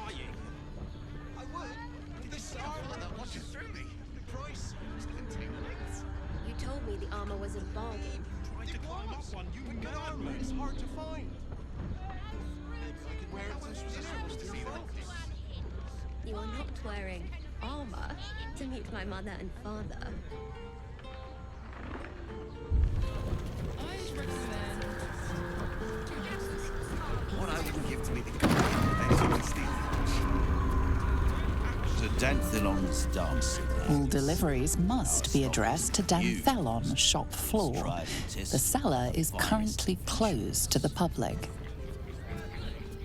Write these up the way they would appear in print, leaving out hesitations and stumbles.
future. I would. This armor that washes through me. The price was $10. You told me the armor was a bargain. Tried to climb up one. You good armor is hard to find. Maybe I could wear it as this was too focused. You are not wearing armor to meet my mother and father. I'd recommend. What I wouldn't give to be the company that steal. To Danthelon's dancing. All deliveries must be addressed to Danthelon shop floor. The cellar is currently closed to the public.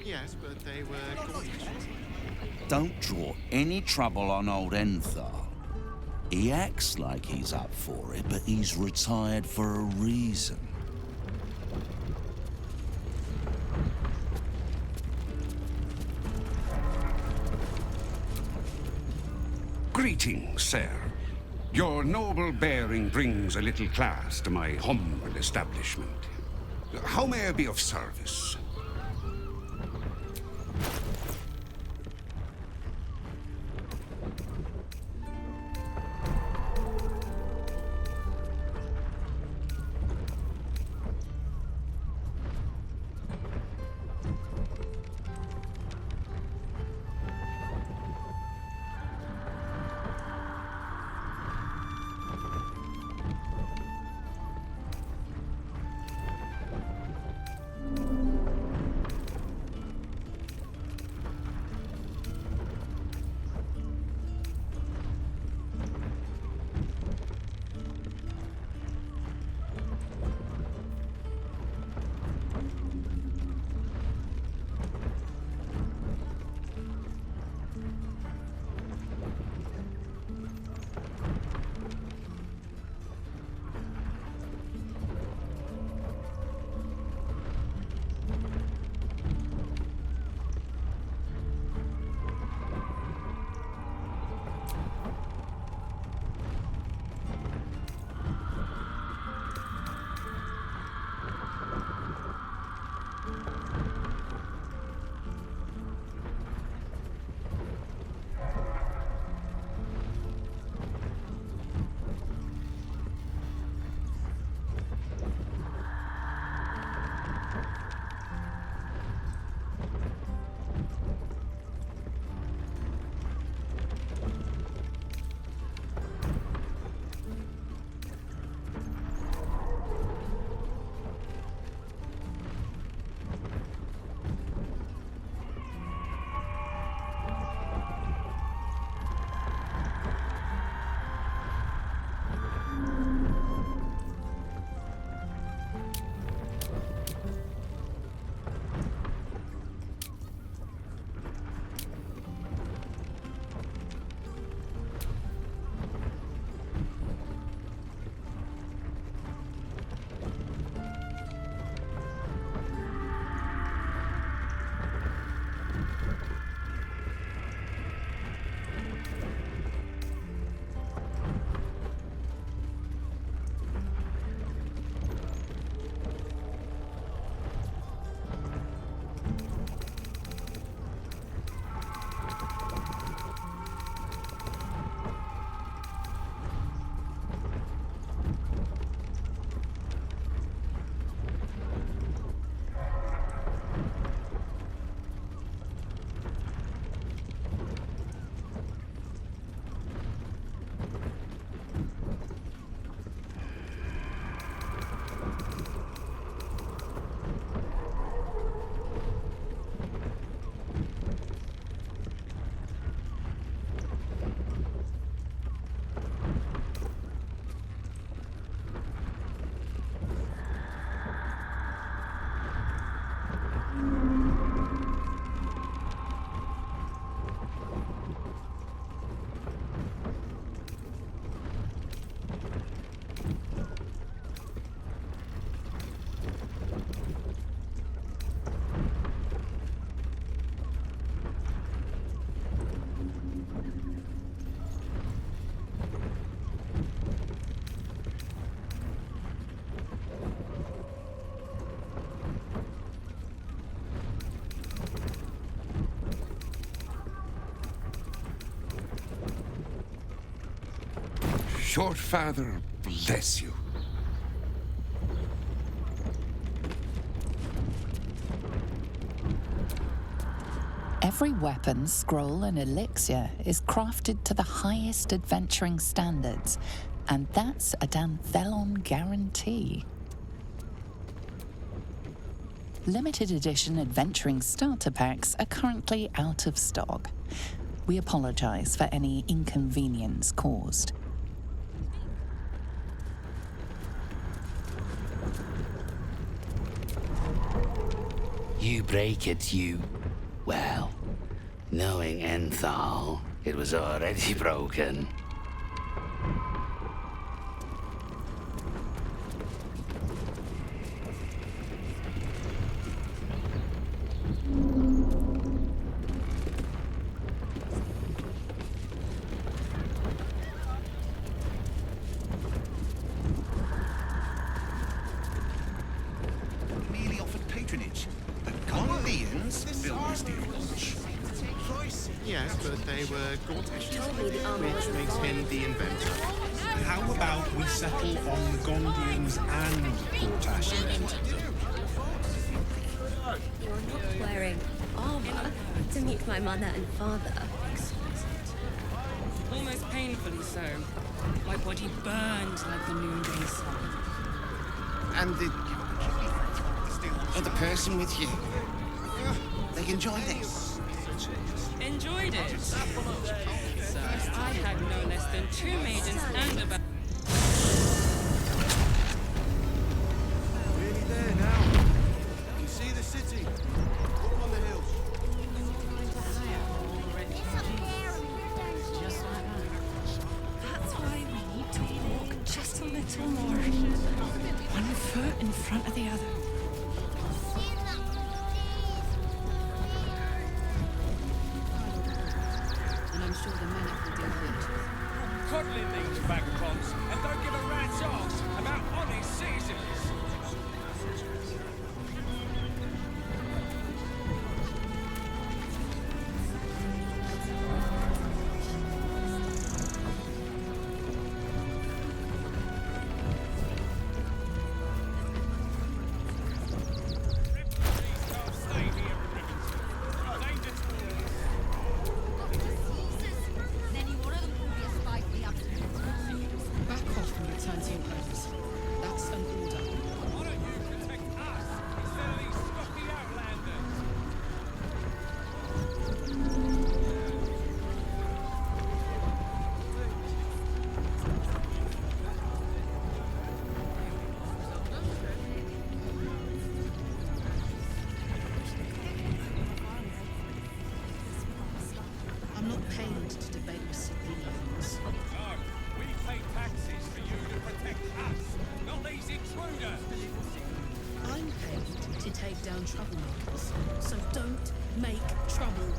Yes, but they were going to. Don't draw any trouble on old Enthar. He acts like he's up for it, but he's retired for a reason. Greetings, sir. Your noble bearing brings a little class to my humble establishment. How may I be of service? your father bless you. Every weapon, scroll, and elixir is crafted to the highest adventuring standards, and that's a Danthelon guarantee. Limited edition adventuring starter packs are currently out of stock. We apologize for any inconvenience caused. You break it, you... Well, knowing Enthal, it was already broken. Merely offered patronage. The Gondians built this launch. Yes, but they were Gortash, Told me the armor was which makes him the inventor. How about we settle on the Gondians and Gortash invented them? You're not wearing armor to meet my mother and father. Almost painfully so. My body burned like the noonday sun. And the other person with you, they enjoy this. Enjoyed it. So I had no less than 2 maidens and about... Nearly there now. You can see the city. Up on the hills. That's why we need to walk just a little more. One foot in front of the other. And I'm sure the manic will deal with it. Coddling these vagabonds and don't give a rat's arse about honest citizens. Back off and return to your posts. That's an order. Why don't you protect us instead of these stocky outlanders? I'm not paid to debate with civilians. No, we pay taxes for you to protect us, not these intruders. I'm paid to take down troublemakers, so don't make trouble.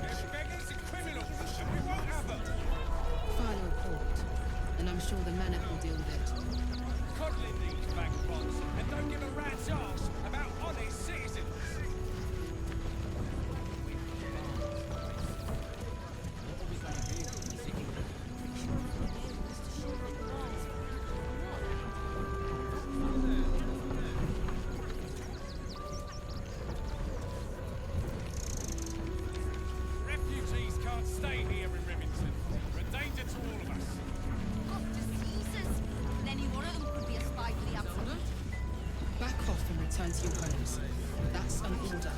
They're beggars and criminals, and we won't have them. File a report, and I'm sure the manic will deal with it. Coddling these vagabonds and don't give a rat's arse about honest citizens. Refugees can't stay here in Remington. We're a danger to all of us. Back off and return to your homes. That's an order.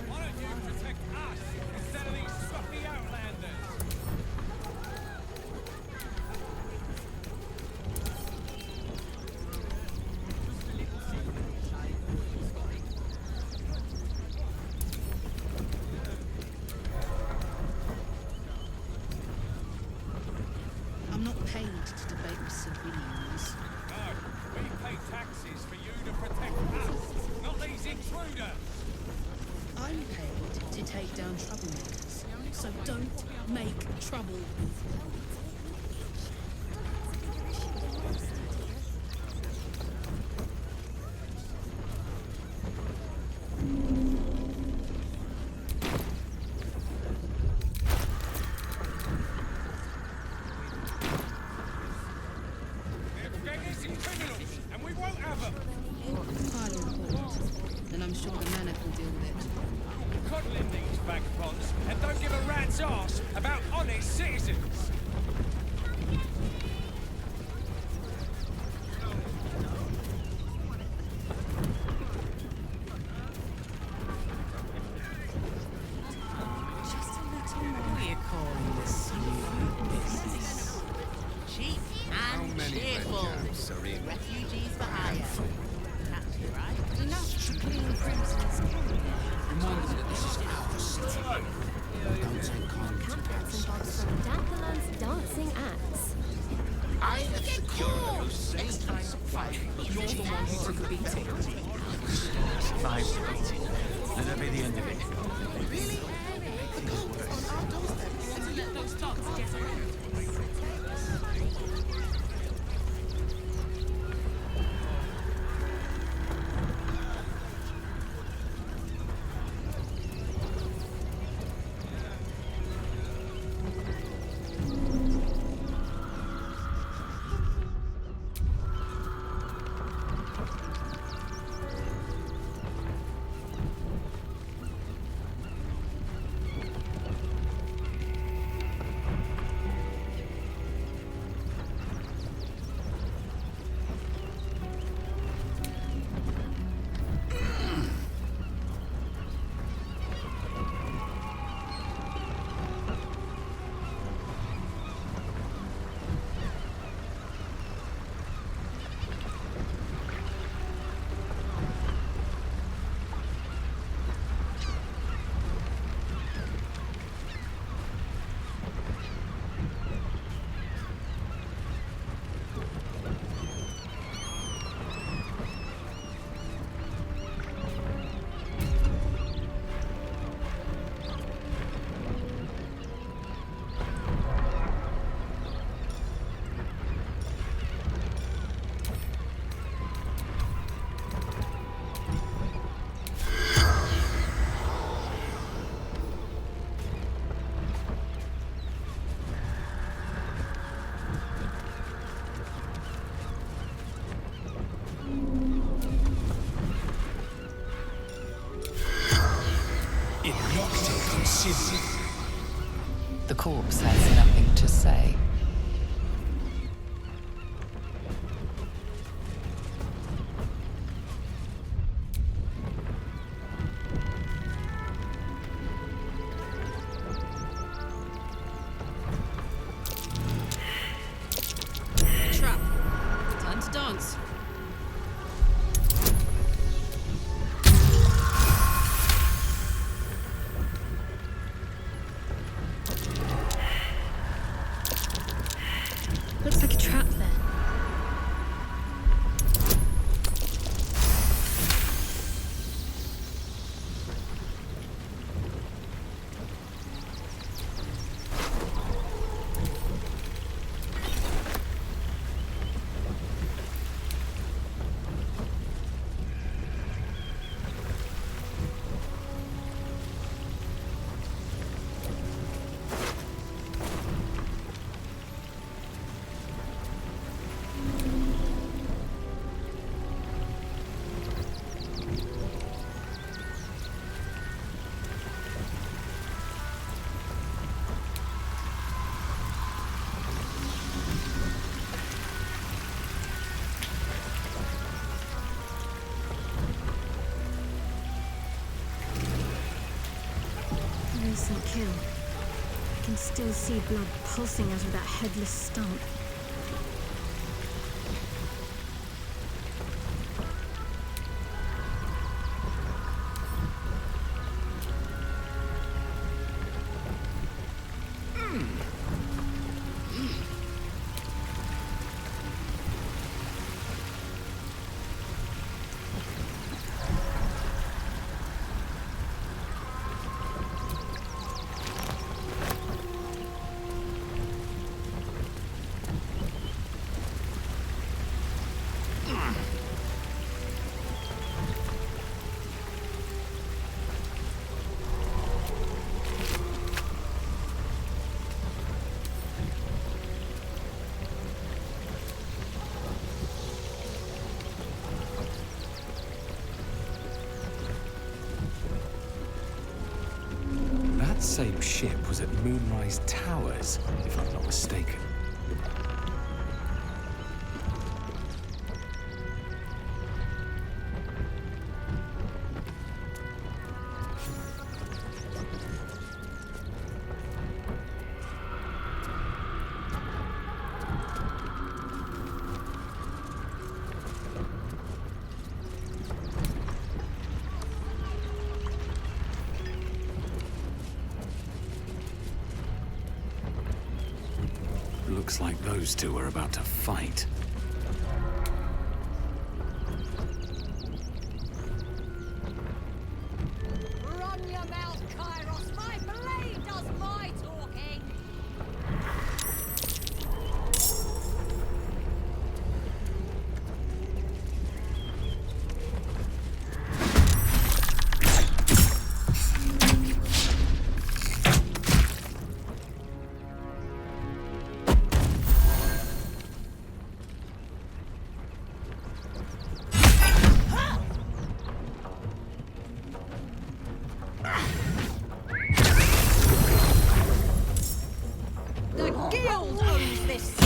Why don't you protect us instead of these sloppy outlanders? I'm not paid to debate with civilians. No, we pay taxes for you to protect us, not these intruders. I'm paid to take down troublemakers, so don't make trouble. They're innocent criminals, and we won't have them. File a report. Then I'm sure the Manic will deal with it. Coddling these vagabonds, and don't give a rat's arse about honest citizens. Just a little more. What are you calling this new business? Cheap and cheerful. Refugees for hire. That's right. Enough to clean crimson's Remind them that this is our city. Don't take kindly to Bits and bobs from Dankalan's dancing acts. I get caught. Next time, 5. You're the one who took a beating. 5 beating. Let that be the end of it. Really? The cult on our doorstep. Let those dogs get around. The corpse has nothing to say. Trap. Time to dance. Looks like a trap there. Recent kill. I can still see blood pulsing out of that headless stump. That same ship was at Moonrise Towers, if I'm not mistaken. Looks like those two are about to fight. Run your mouth, Kairos! My blade does my talking! The guild owns this city!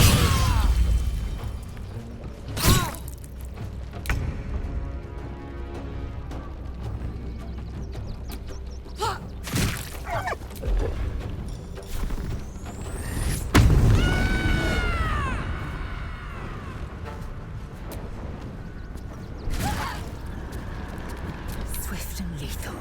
Swift and lethal.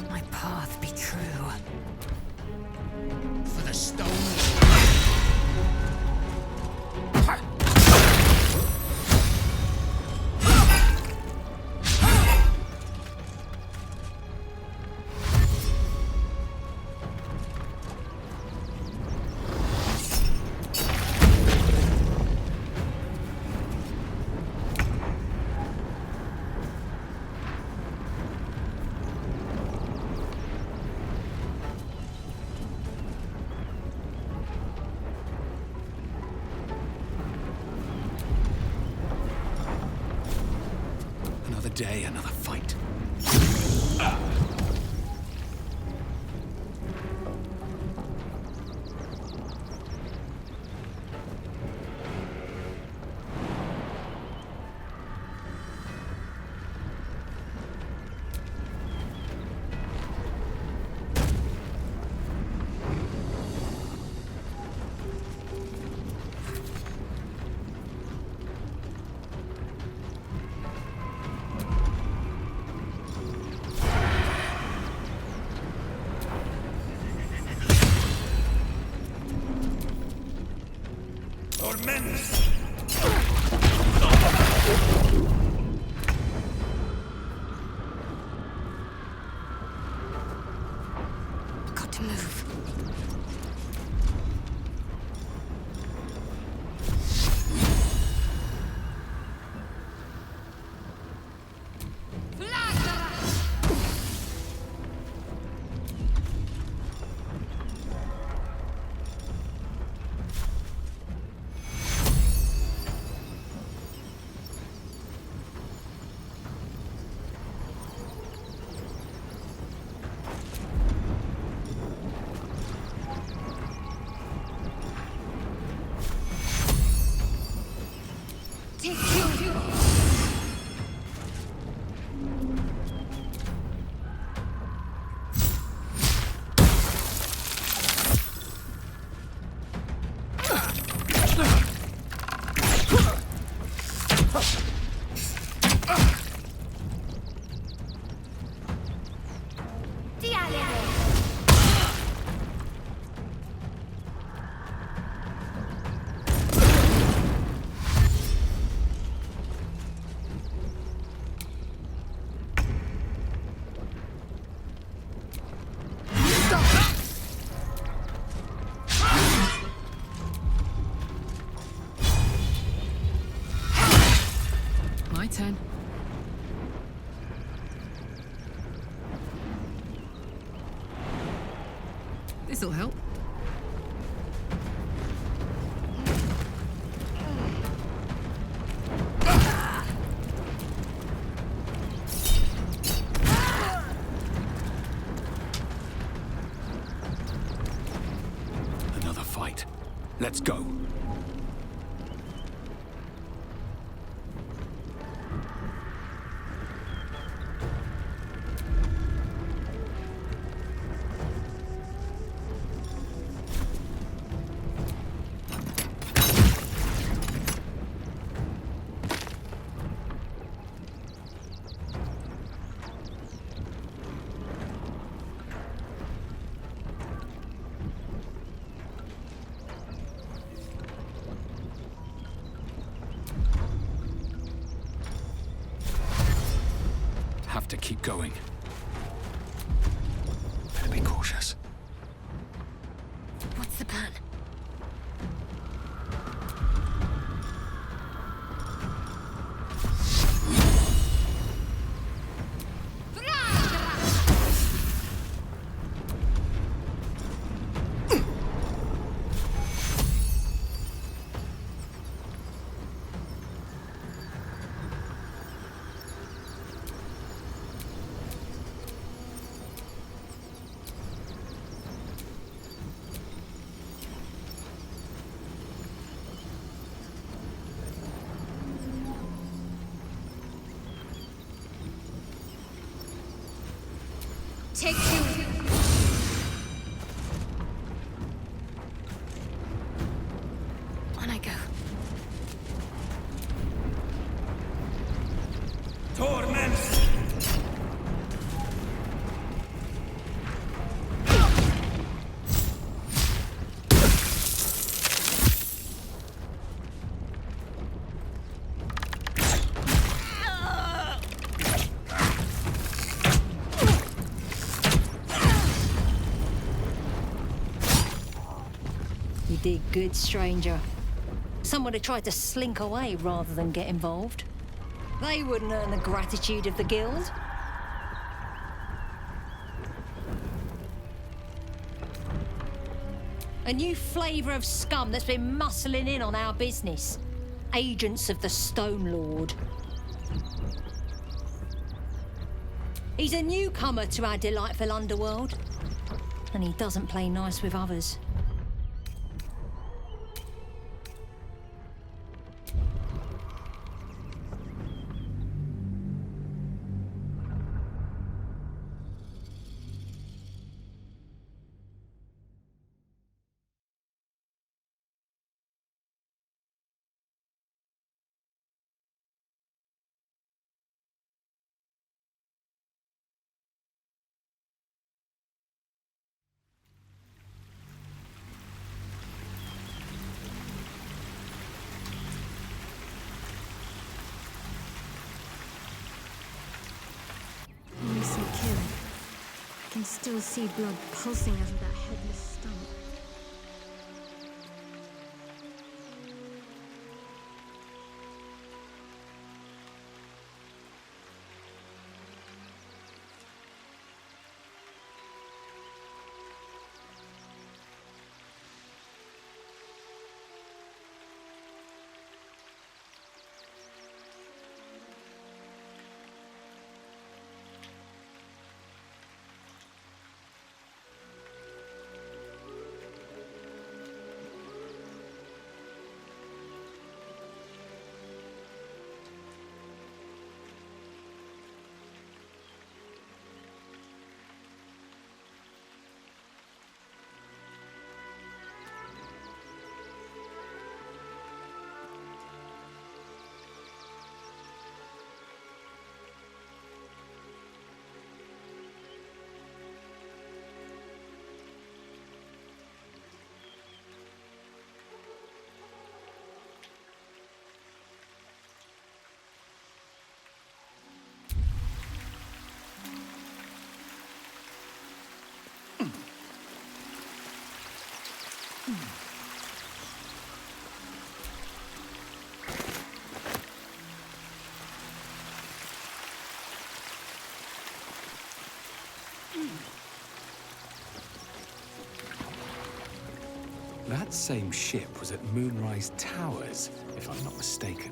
My path be true. For the stones. Another day, another fight. Got to move. turn. This'll help. Another fight. Let's go. Have to keep going. Better be cautious. What's the plan? Take two. On I go. Torments! You did good, stranger. Someone had tried to slink away rather than get involved. They wouldn't earn the gratitude of the guild. A new flavour of scum that's been muscling in on our business. Agents of the Stone Lord. He's a newcomer to our delightful underworld, and he doesn't play nice with others. Recent kill. I can still see blood pulsing out of that headless stump. That same ship was at Moonrise Towers, if I'm not mistaken.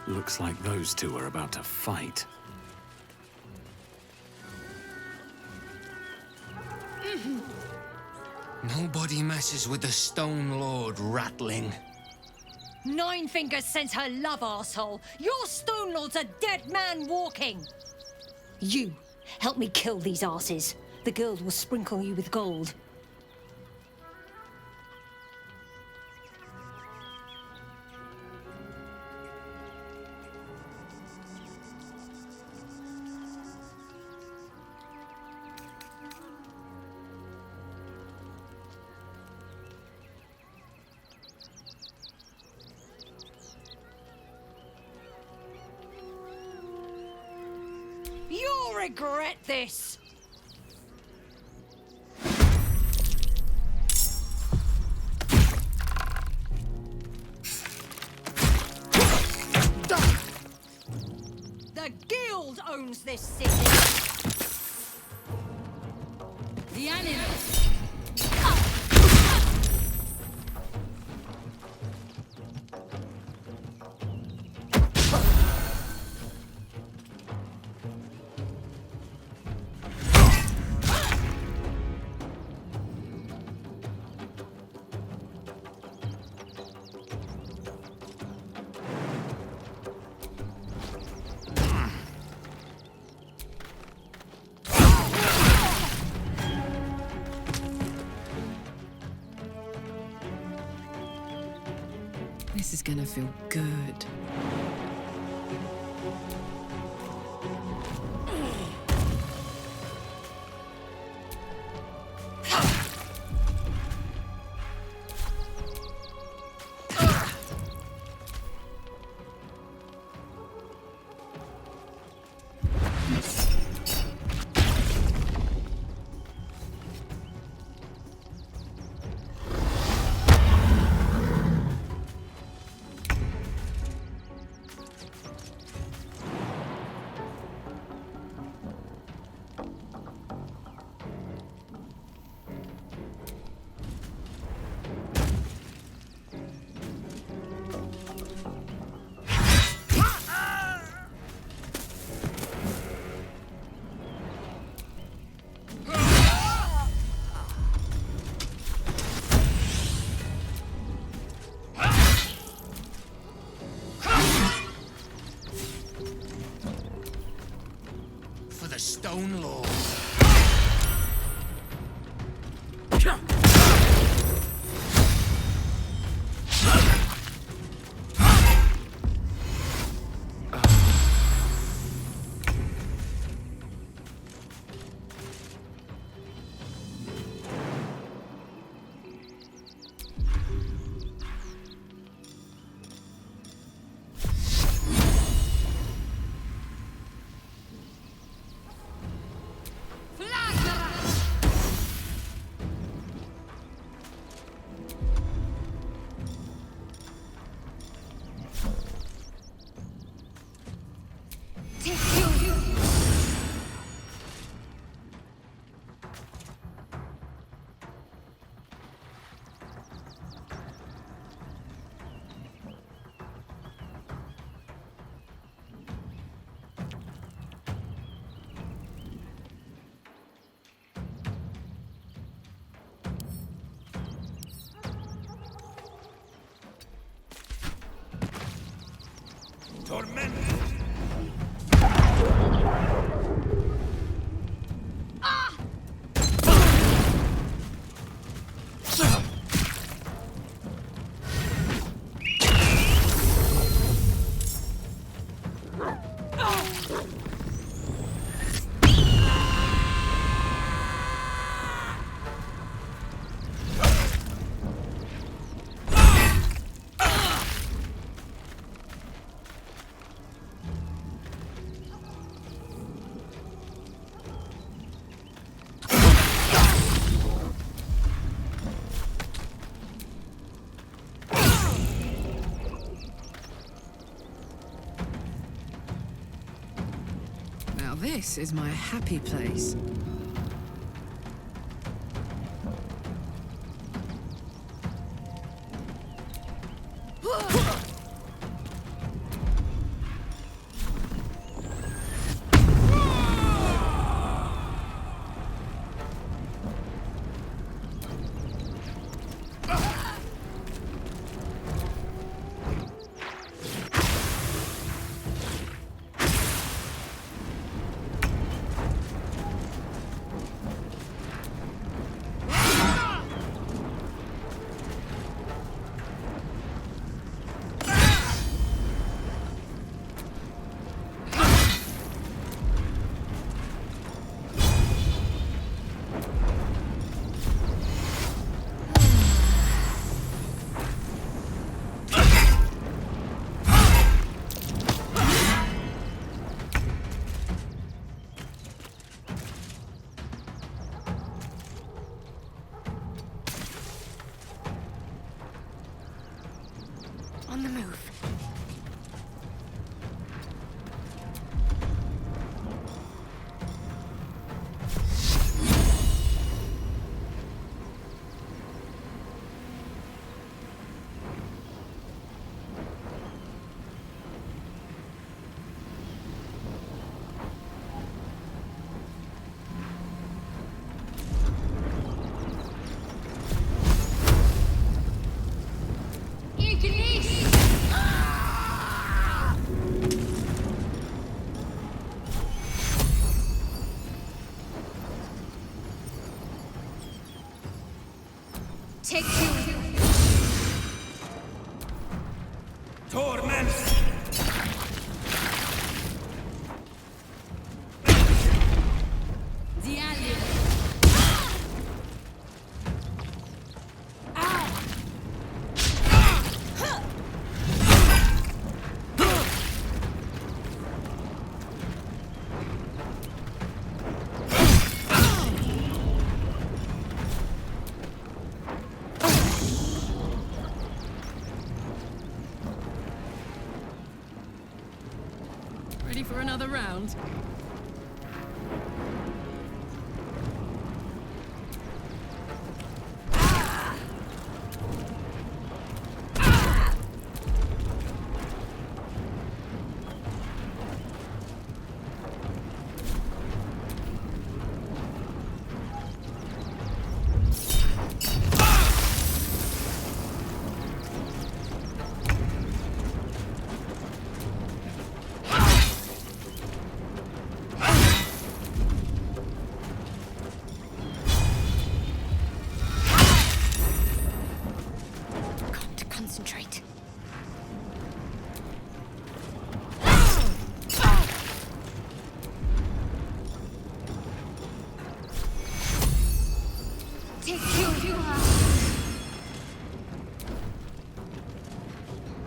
Looks like those two are about to fight. Nobody messes with the Stone Lord, Ratling. Nine Fingers sends her love, arsehole. Your Stone Lord's a dead man walking. You, help me kill these arses. The girls will sprinkle you with gold. You'll regret this! The Guild owns this city! The animals! This is gonna feel good. Stone Lord. Now this is my happy place. On the move. Take two. Torment! The alien. Ready for another round? Concentrate. Take two.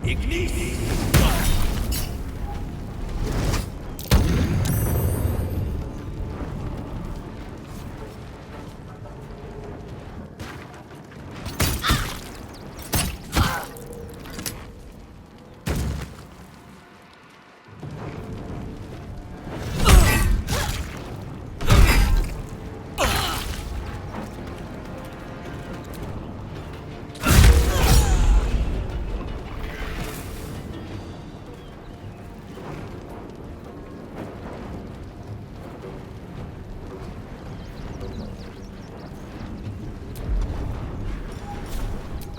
Ignis!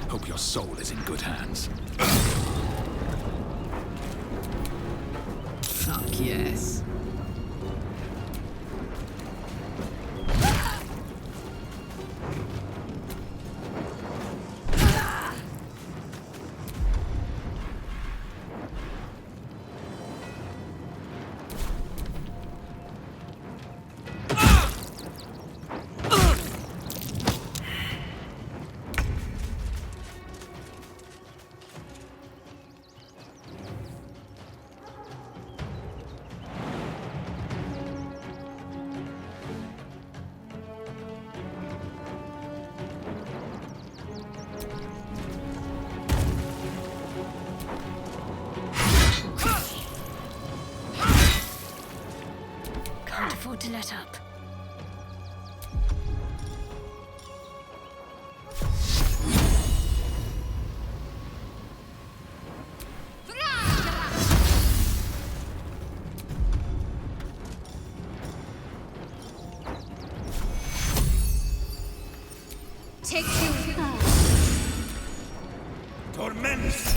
Hope your soul is in good hands. Fuck yes. afford to let up. Take you. Torments!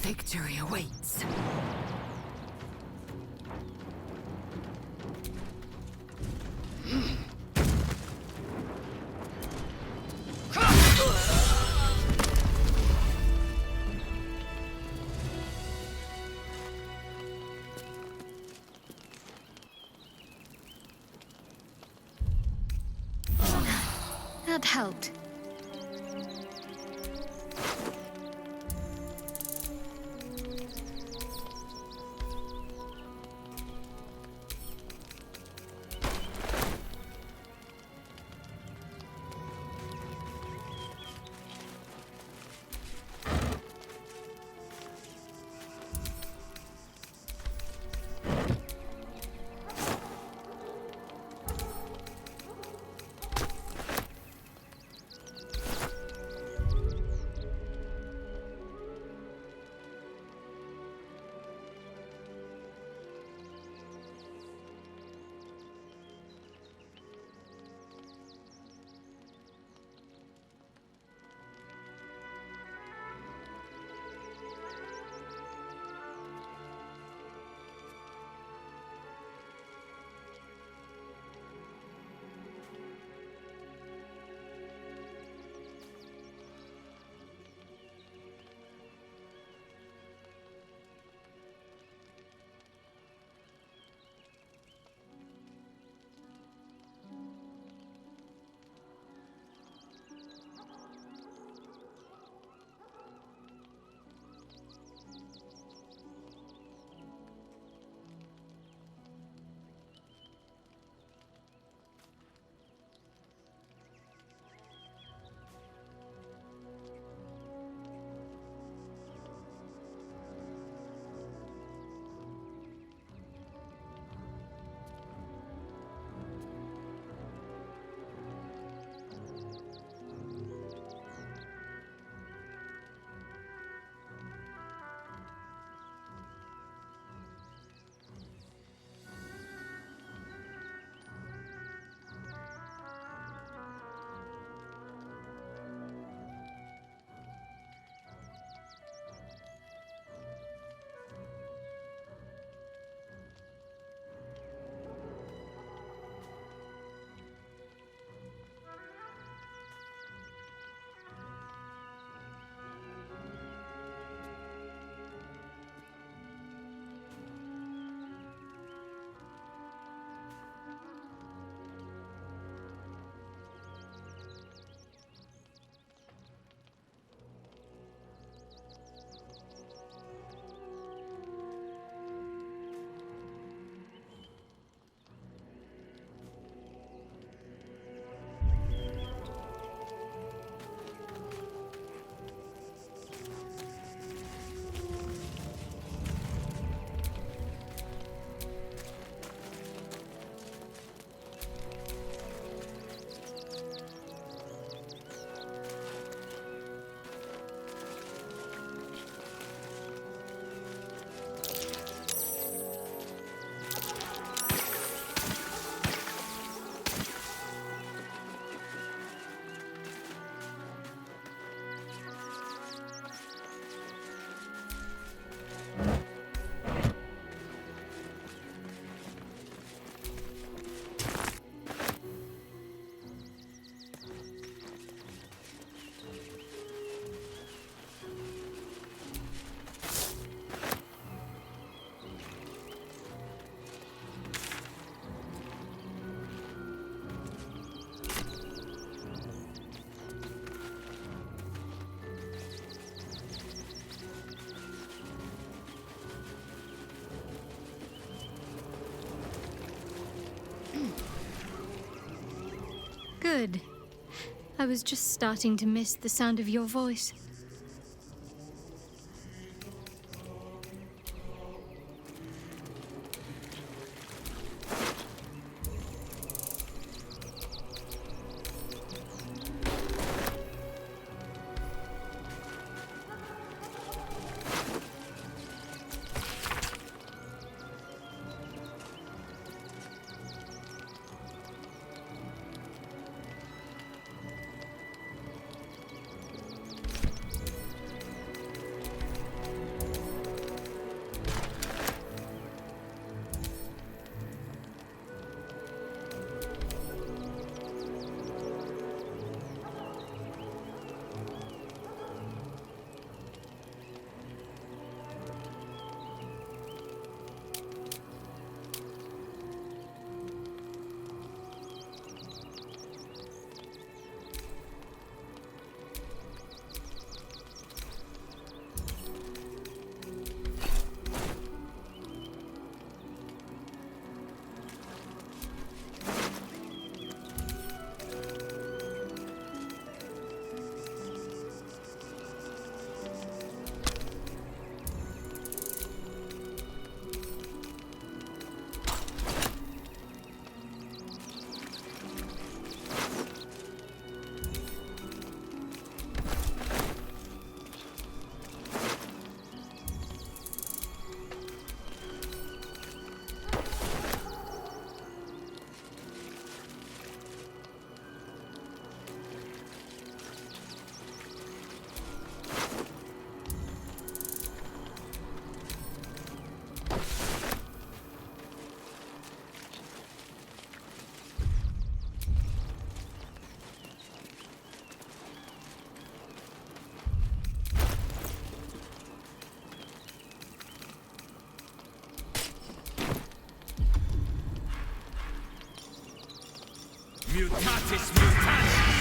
Victory awaits. That helped. Good. I was just starting to miss the sound of your voice. Mutatis mutandis!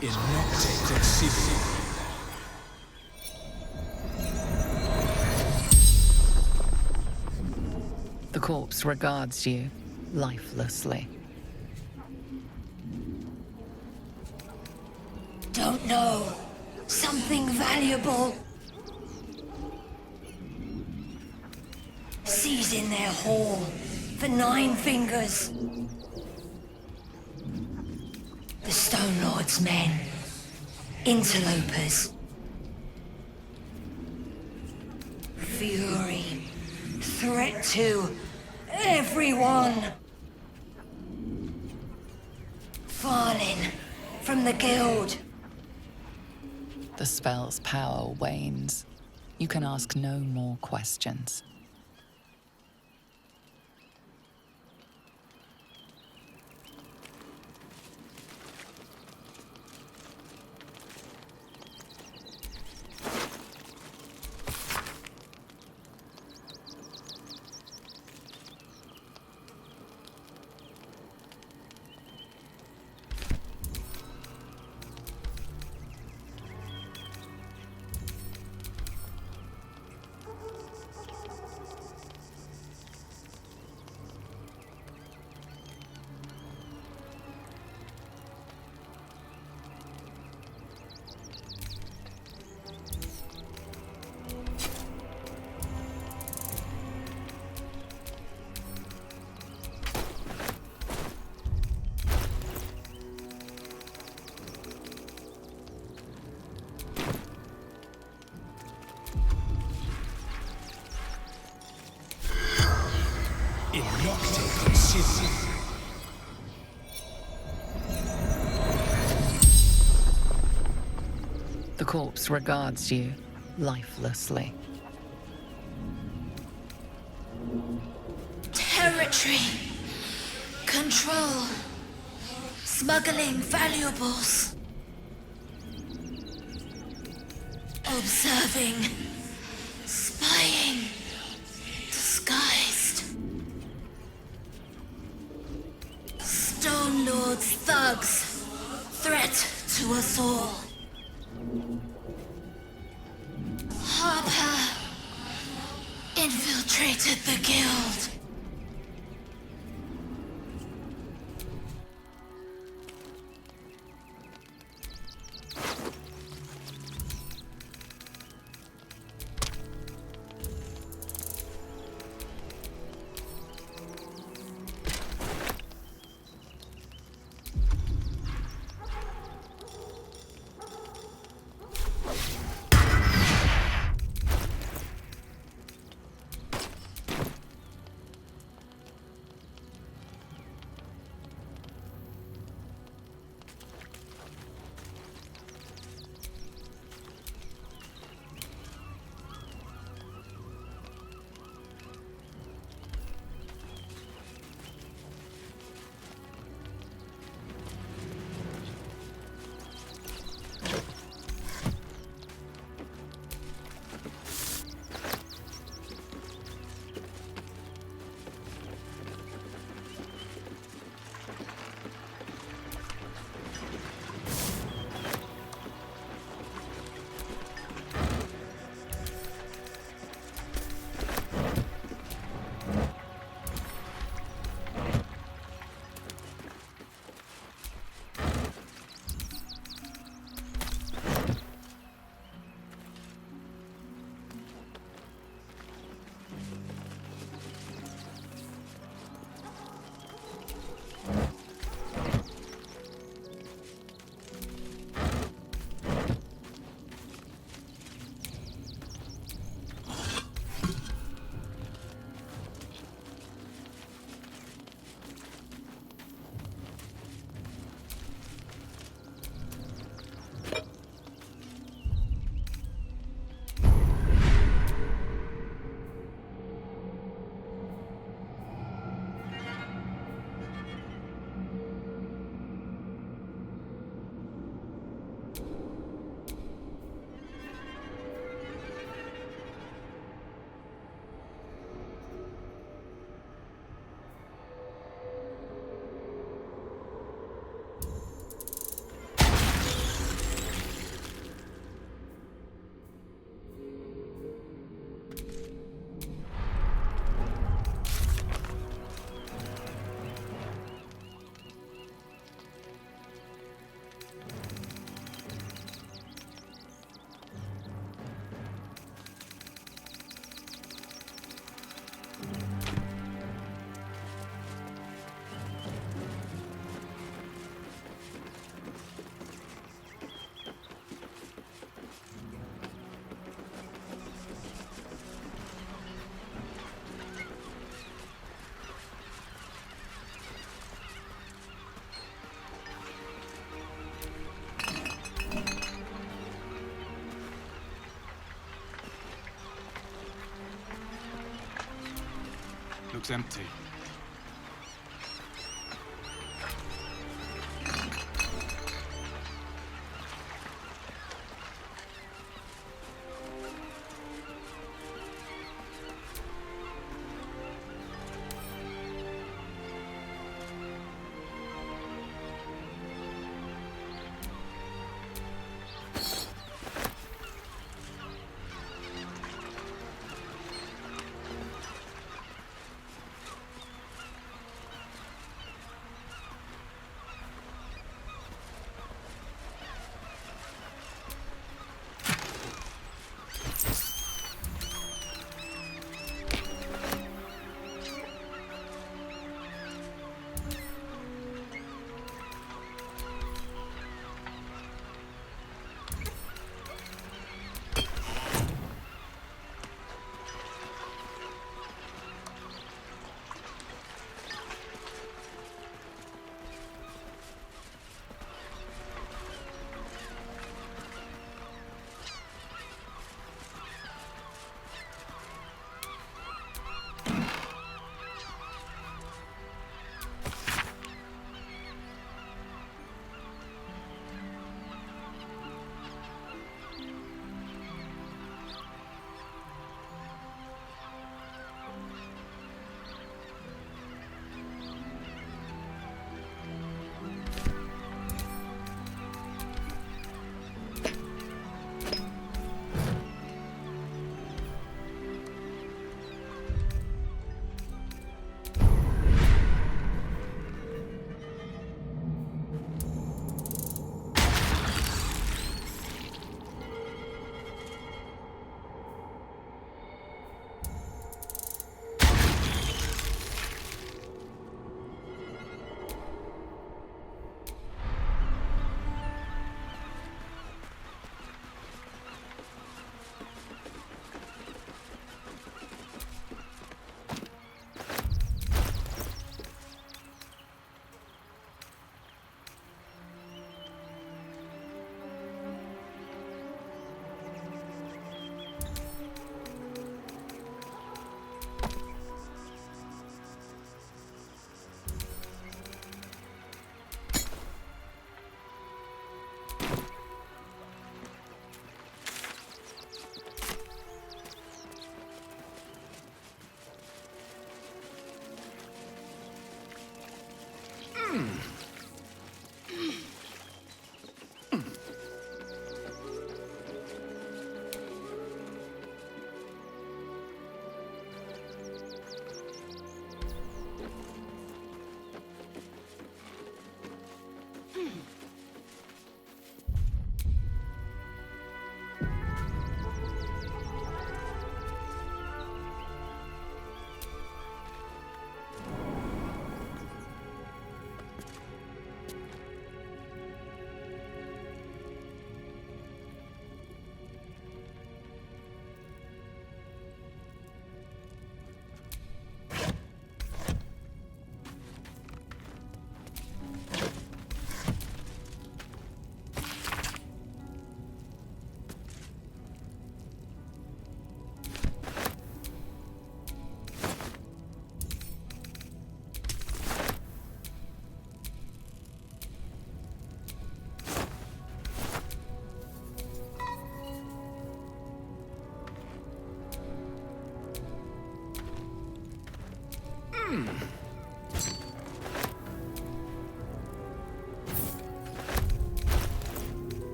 In nocte conceiving. The corpse regards you lifelessly. Don't know. Something valuable. Sees in their hall for 9 fingers. The Stone Lord's men. Interlopers. Fury. Threat to everyone. Fallen from the guild. The spell's power wanes. You can ask no more questions. In nocte conceiving. The corpse regards you lifelessly. Territory. Control. Smuggling valuables. Observing. Spying. Disguised. Stone Lord's thugs. Threat to us all. Harper. Traited the guild. Looks empty.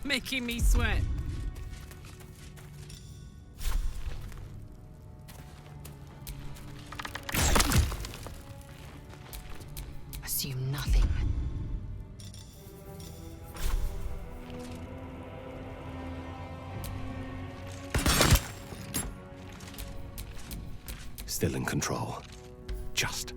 Making me sweat. Assume nothing. Still in control. Just.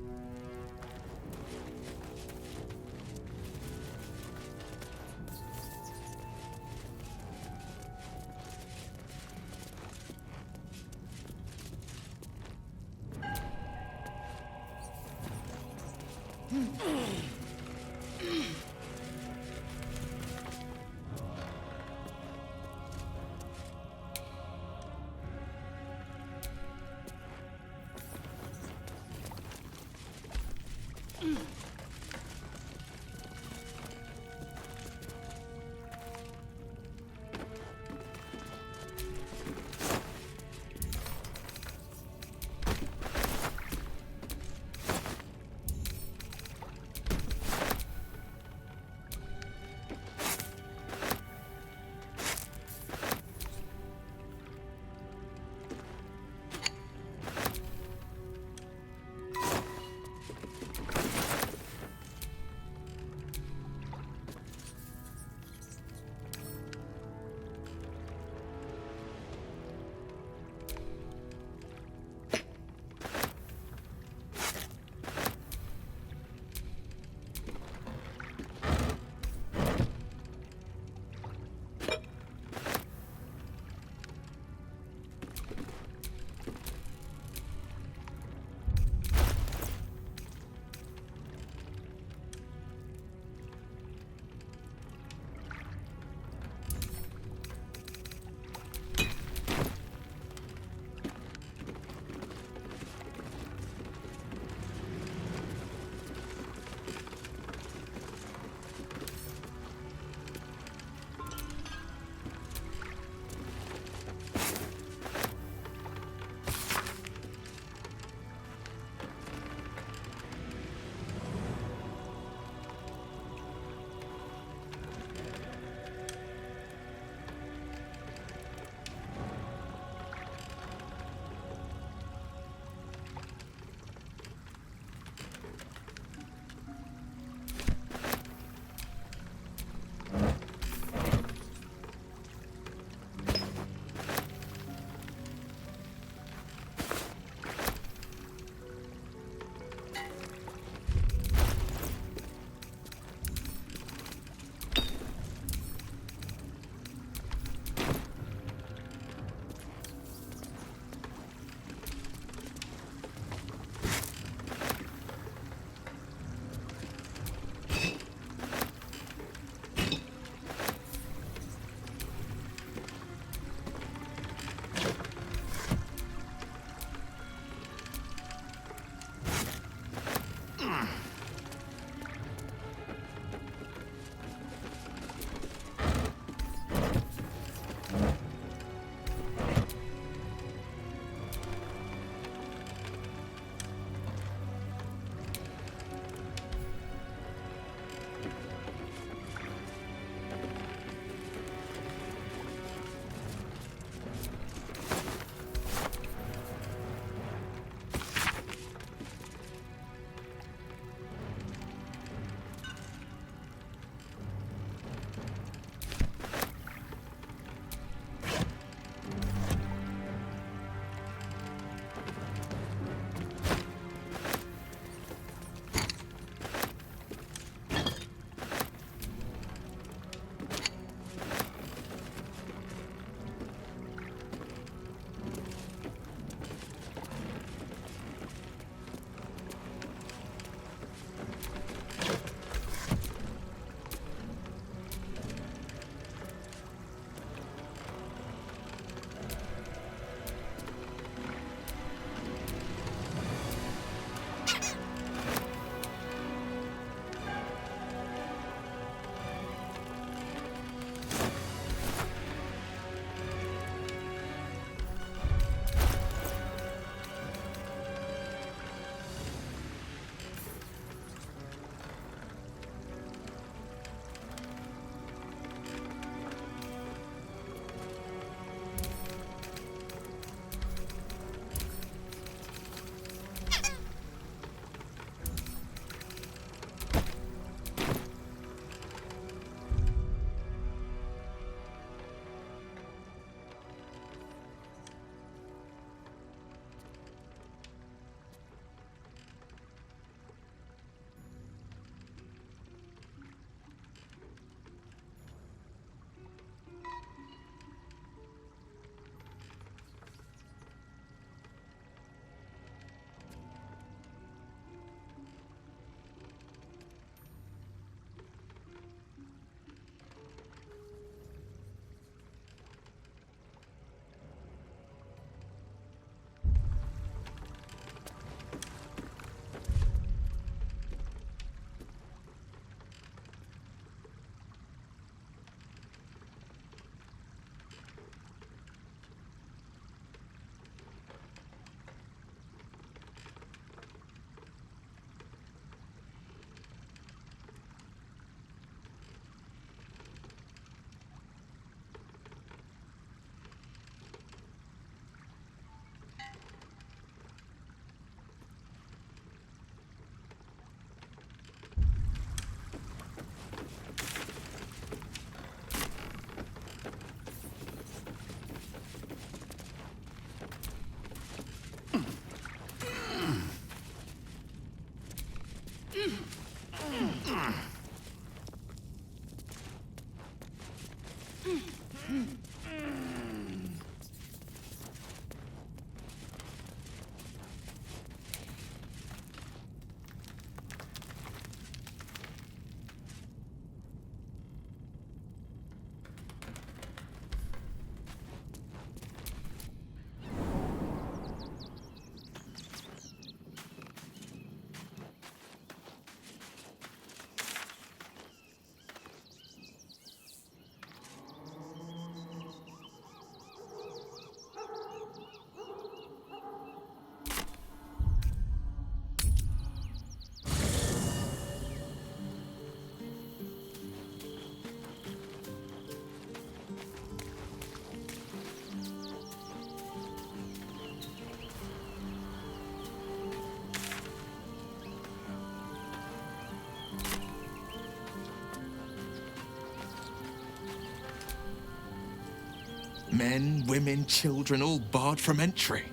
Men, women, children, all barred from entry.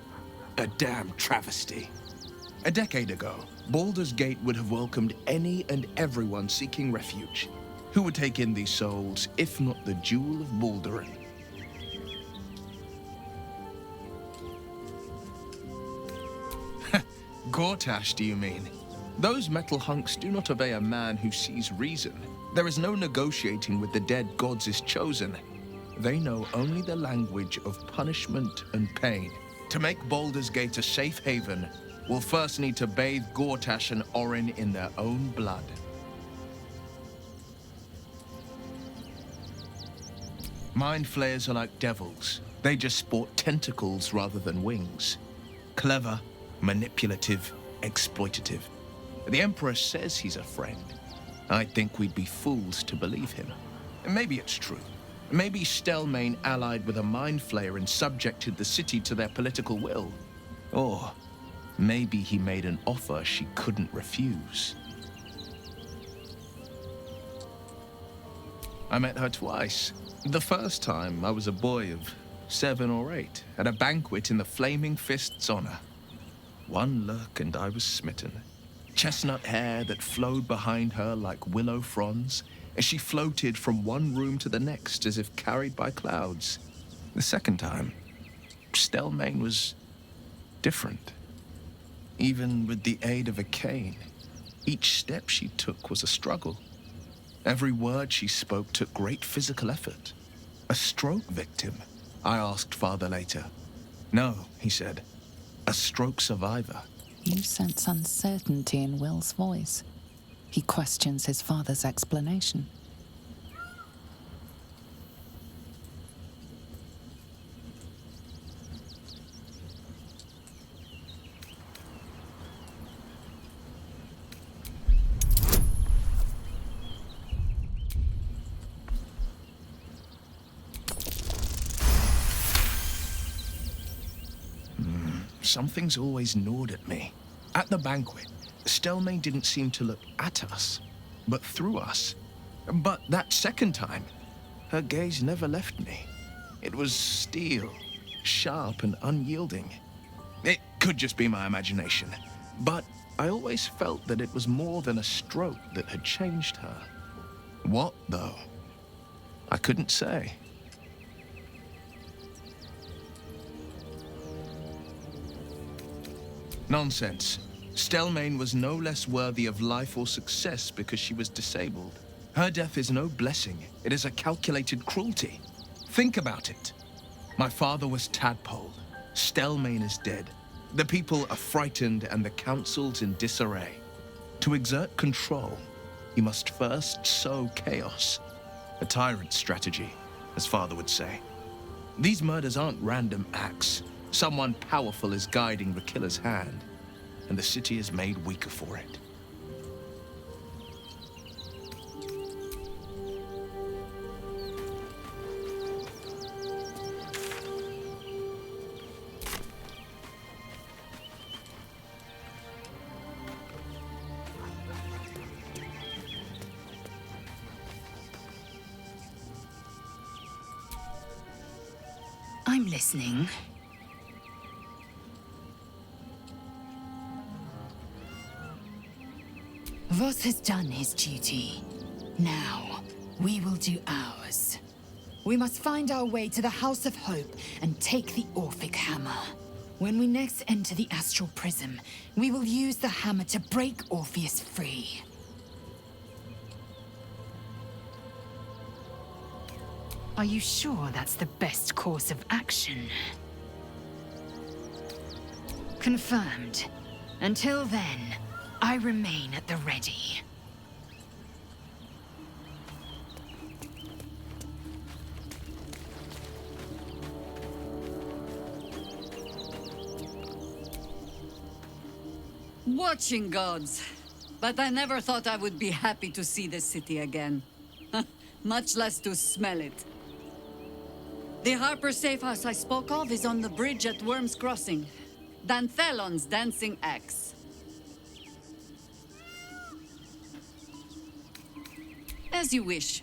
A damn travesty. A decade ago, Baldur's Gate would have welcomed any and everyone seeking refuge. Who would take in these souls, if not the Jewel of Baldurin? Gortash, do you mean? Those metal hunks do not obey a man who sees reason. There is no negotiating with the dead gods is chosen. They know only the language of punishment and pain. To make Baldur's Gate a safe haven, we'll first need to bathe Gortash and Orin in their own blood. Mind flayers are like devils. They just sport tentacles rather than wings. Clever, manipulative, exploitative. The Emperor says he's a friend. I think we'd be fools to believe him. Maybe it's true. Maybe Stelmane allied with a mind flayer and subjected the city to their political will. Or maybe he made an offer she couldn't refuse. I met her twice. The first time, I was a boy of 7 or 8, at a banquet in the Flaming Fist's honor. One look and I was smitten. Chestnut hair that flowed behind her like willow fronds as she floated from one room to the next as if carried by clouds. The second time, Stelmane was different. Even with the aid of a cane, each step she took was a struggle. Every word she spoke took great physical effort. A stroke victim? I asked father later. No, he said. A stroke survivor. You sense uncertainty in Will's voice. He questions his father's explanation. Something's always gnawed at me. At the banquet, Stelmane didn't seem to look at us, but through us. But that second time, her gaze never left me. It was steel, sharp and unyielding. It could just be my imagination, but I always felt that it was more than a stroke that had changed her. What, though? I couldn't say. Nonsense. Stelmane was no less worthy of life or success because she was disabled. Her death is no blessing. It is a calculated cruelty. Think about it. My father was tadpoled. Stelmane is dead. The people are frightened and the council's in disarray. To exert control, you must first sow chaos. A tyrant's strategy, as father would say. These murders aren't random acts. Someone powerful is guiding the killer's hand, and the city is made weaker for it. I'm listening. Voss has done his duty. Now, we will do ours. We must find our way to the House of Hope and take the Orphic Hammer. When we next enter the Astral Prism, we will use the hammer to break Orpheus free. Are you sure that's the best course of action? Confirmed. Until then, I remain at the ready. Watching gods. But I never thought I would be happy to see the city again. Much less to smell it. The Harper safe house I spoke of is on the bridge at Worm's Crossing. Danthelon's dancing axe. As you wish.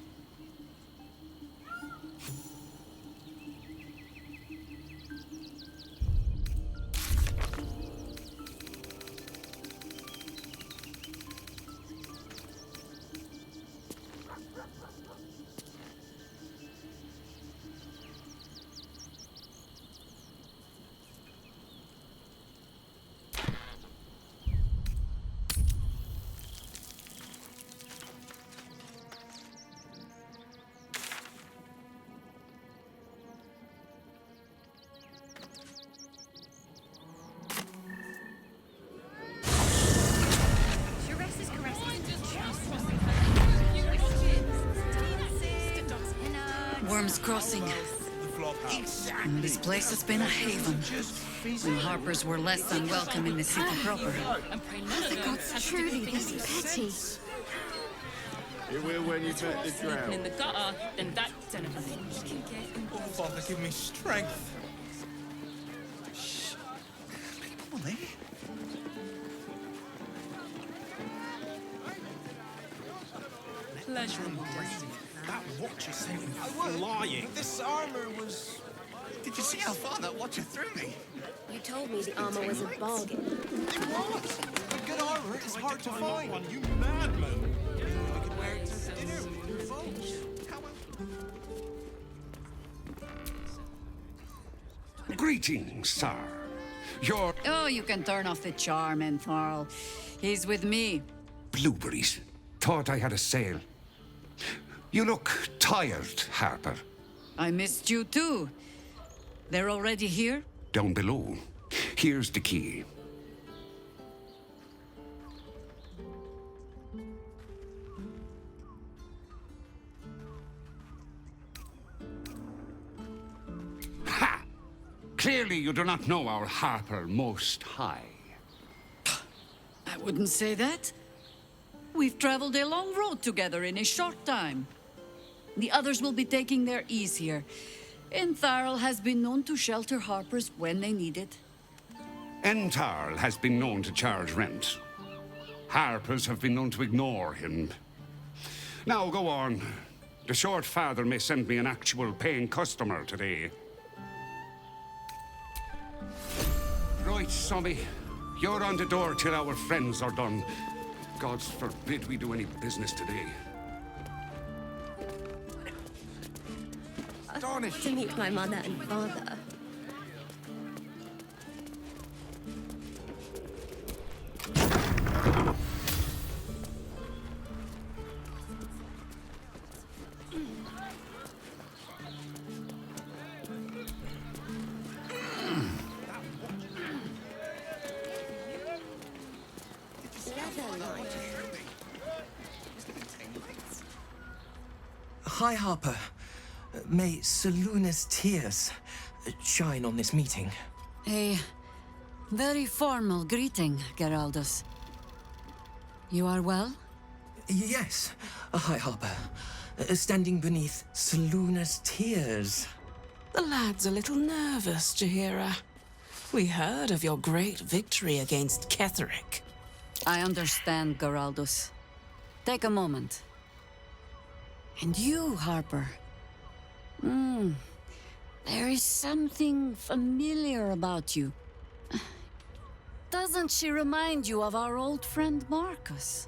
Worm's Crossing. This place has been a haven. When Harpers were less than welcome in the city proper. Truly this petty. You will when you met the drow. In the gutter, then that's anything. Oh, Father, give me strength. Come on, eh? Pleasure and destiny. That watcher sent him flying. This armor was... Did you see how far that watcher threw me? You told me the armor was a bargain. It was! But good armor is hard to find. One, you madman! I could wear it to dinner with your folks. Greetings, sir. Oh, you can turn off the charm, Entharl. He's with me. Blueberries. Thought I had a sale. You look tired, Harper. I missed you too. They're already here? Down below. Here's the key. Ha! Clearly you do not know our Harper Most High. I wouldn't say that. We've traveled a long road together in a short time. The others will be taking their ease here. Entharl has been known to shelter Harpers when they need it. Entharl has been known to charge rent. Harpers have been known to ignore him. Now go on. The short father may send me an actual paying customer today. Right, Sommy. You're on the door till our friends are done. Gods forbid we do any business today. To meet my mother and father. Hi, Harper. May Seluna's tears shine on this meeting. A very formal greeting, Geraldus. You are well? Yes. Hi, Harper. Standing beneath Seluna's tears. The lad's a little nervous, Jaheira. We heard of your great victory against Ketheric. I understand, Geraldus. Take a moment. And you, Harper. There is something familiar about you. Doesn't she remind you of our old friend Marcus?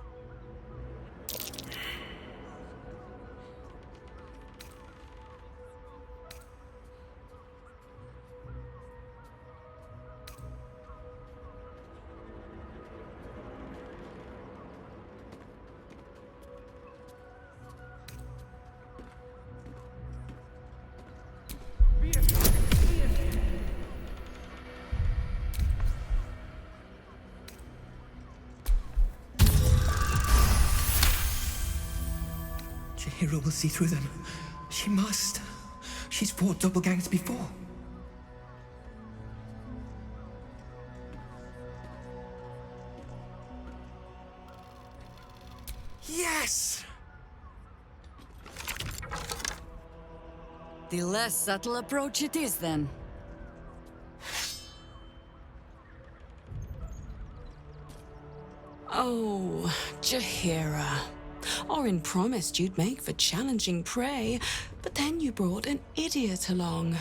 Jaheira will see through them. She must. She's fought doppelgangers before. Yes! The less subtle approach it is, then. Oh, Jaheira. Orin promised you'd make for challenging prey, but then you brought an idiot along.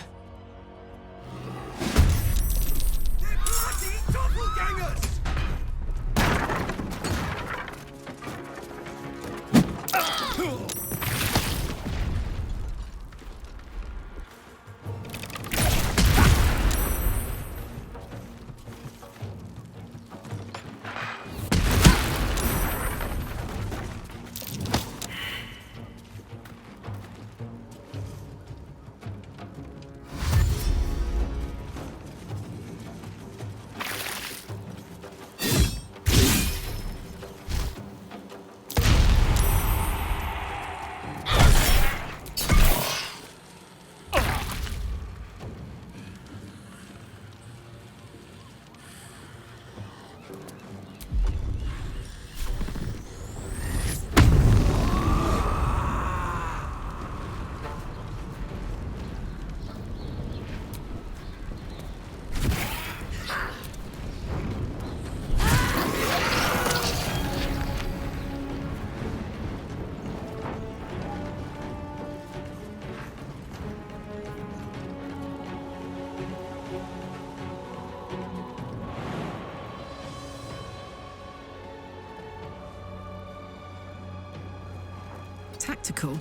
tactical.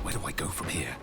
Where do I go from here?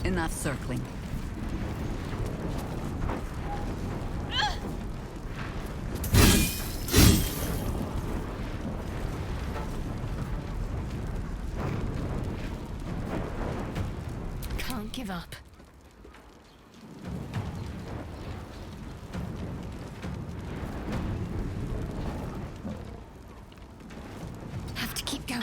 Enough circling. Can't give up. Have to keep going.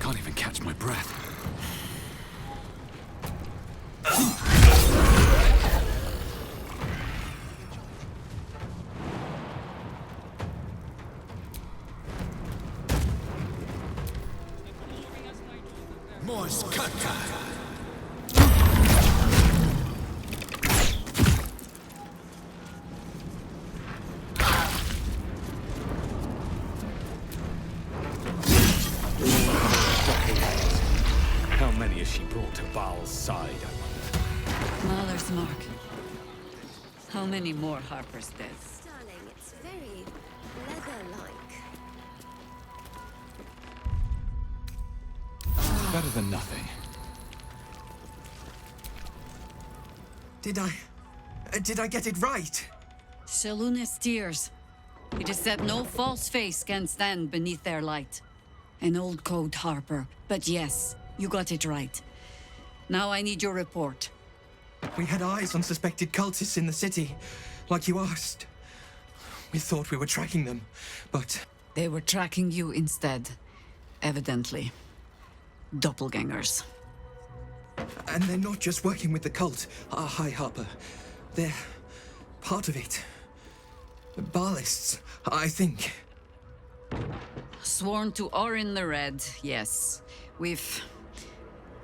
Can't even catch my breath. How many has she brought to Baal's side, I wonder? Mahler's mark. How many more Harper's dead? Darling, it's very leather-like. Better than nothing. Did I get it right? Shaluna's tears. It is that no false face can stand beneath their light. An old code, Harper. But yes, you got it right. Now I need your report. We had eyes on suspected cultists in the city, like you asked. We thought we were tracking them, but... They were tracking you instead, evidently. Doppelgangers. And they're not just working with the cult, High Harper. They're part of it. Baalists, I think. Sworn to Orin the Red, yes. We've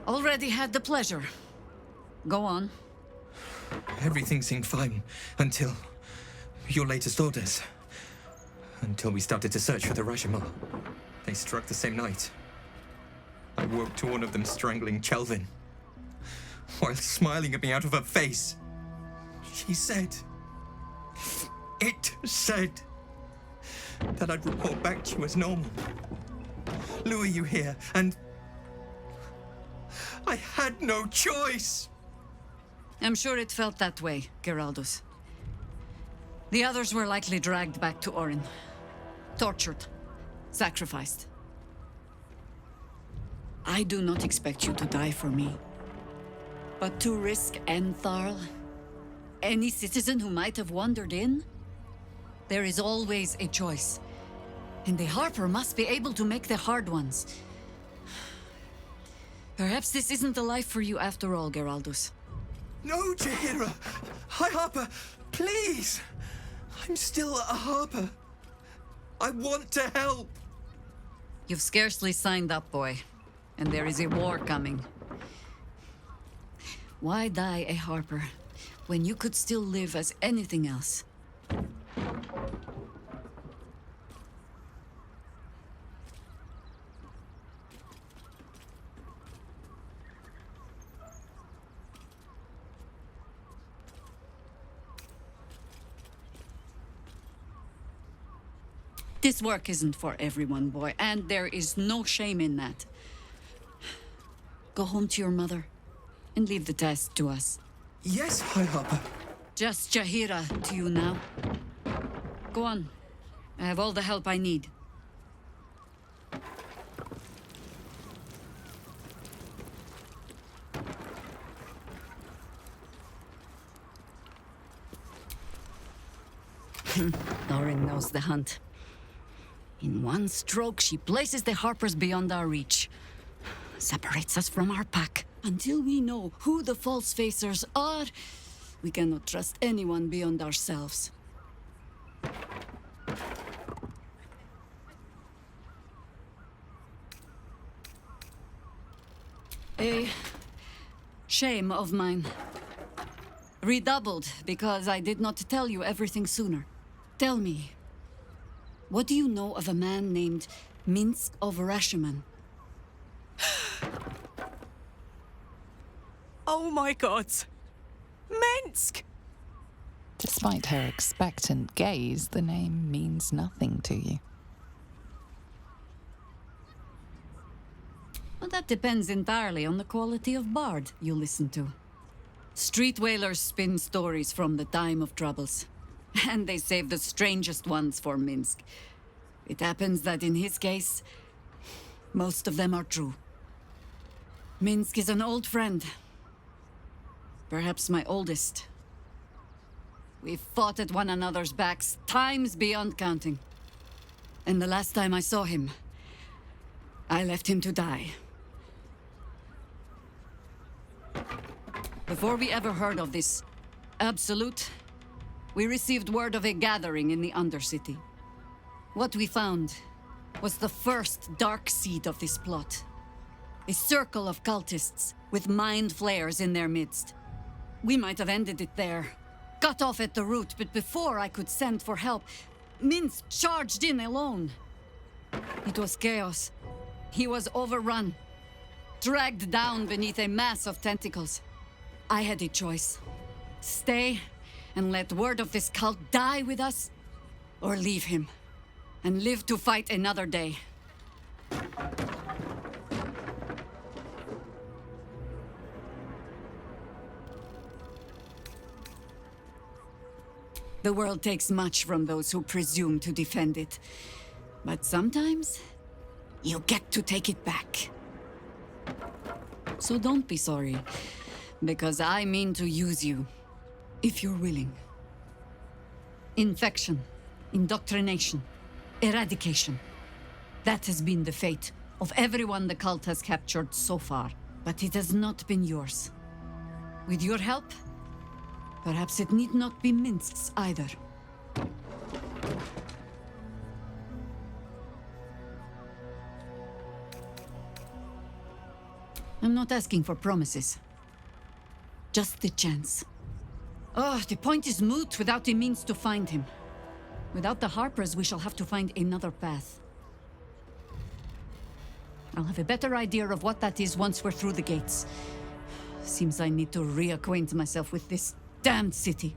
already had the pleasure. Go on. Everything seemed fine until your latest orders. Until we started to search for the Rashomon. They struck the same night. I woke to one of them strangling Chelvin, while smiling at me out of her face. She said... It said... that I'd report back to you as normal. Lure you here, and... I had no choice! I'm sure it felt that way, Geraldus. The others were likely dragged back to Orin. Tortured. Sacrificed. I do not expect you to die for me. But to risk Entharl, any citizen who might have wandered in, there is always a choice. And the Harper must be able to make the hard ones. Perhaps this isn't the life for you after all, Geraldus. No, Jaheira! High Harper, please! I'm still a Harper. I want to help! You've scarcely signed up, boy. And there is a war coming. Why die a Harper when you could still live as anything else? This work isn't for everyone, boy, and there is no shame in that. Go home to your mother, and leave the test to us. Yes, High Harper. Just Jaheira to you now. Go on. I have all the help I need. Orin knows the hunt. In one stroke, she places the Harpers beyond our reach. Separates us from our pack. Until we know who the false facers are, we cannot trust anyone beyond ourselves. A shame of mine. Redoubled because I did not tell you everything sooner. Tell me, what do you know of a man named Minsk of Rashomon? Oh my gods! Minsk! Despite her expectant gaze, the name means nothing to you. Well, that depends entirely on the quality of bard you listen to. Street whalers spin stories from the time of troubles. And they save the strangest ones for Minsk. It happens that in his case, most of them are true. Minsk is an old friend. Perhaps my oldest. We've fought at one another's backs times beyond counting. And the last time I saw him, I left him to die. Before we ever heard of this Absolute, we received word of a gathering in the Undercity. What we found was the first dark seed of this plot. A circle of cultists with mind flayers in their midst. We might have ended it there, cut off at the root, but before I could send for help, Minsk charged in alone. It was chaos. He was overrun, dragged down beneath a mass of tentacles. I had a choice. Stay and let word of this cult die with us, or leave him and live to fight another day. The world takes much from those who presume to defend it. But sometimes, you get to take it back. So don't be sorry, because I mean to use you, if you're willing. Infection, indoctrination, eradication. That has been the fate of everyone the cult has captured so far, but it has not been yours. With your help, perhaps it need not be Minsk's either. I'm not asking for promises. Just the chance. Oh, the point is moot without the means to find him. Without the Harpers, we shall have to find another path. I'll have a better idea of what that is once we're through the gates. Seems I need to reacquaint myself with this damned city.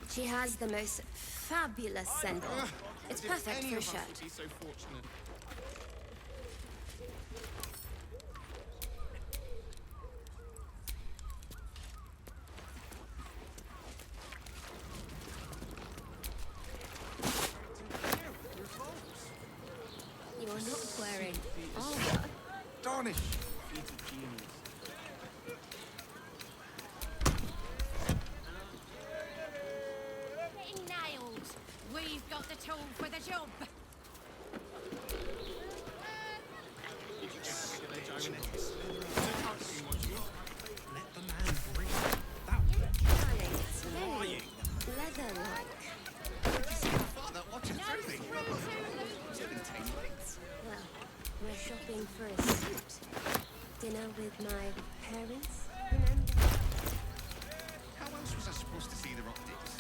She has the most fabulous sandal. It's perfect for a shirt. Be so fortunate. You are not wearing armor. Darnish. Nails. We've got the tool for the job. Let the man breathe. That Darling, it's very leather-like. father, watch it through me. Well, we're shopping for a suit. Dinner with my parents, remember? How else was I supposed to see the optics?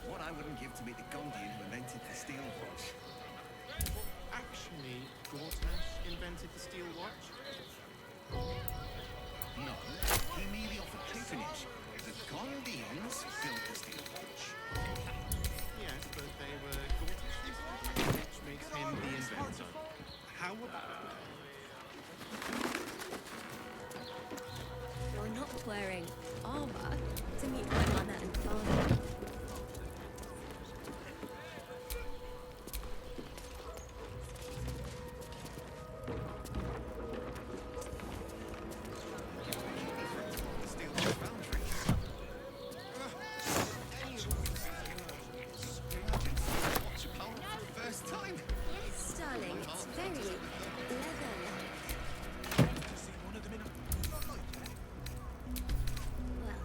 What I wouldn't give to meet the Gondian who invented the steel watch. Actually, Gortash invented the steel watch? No, he merely offered patronage. The Gondians built the steel watch. Yes, but they were Gortash's, which makes him the inventor. How about... You're not wearing armor to meet my mother and father. Yes, darling, it's very leather-like. Well,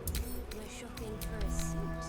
we're shopping for a suit.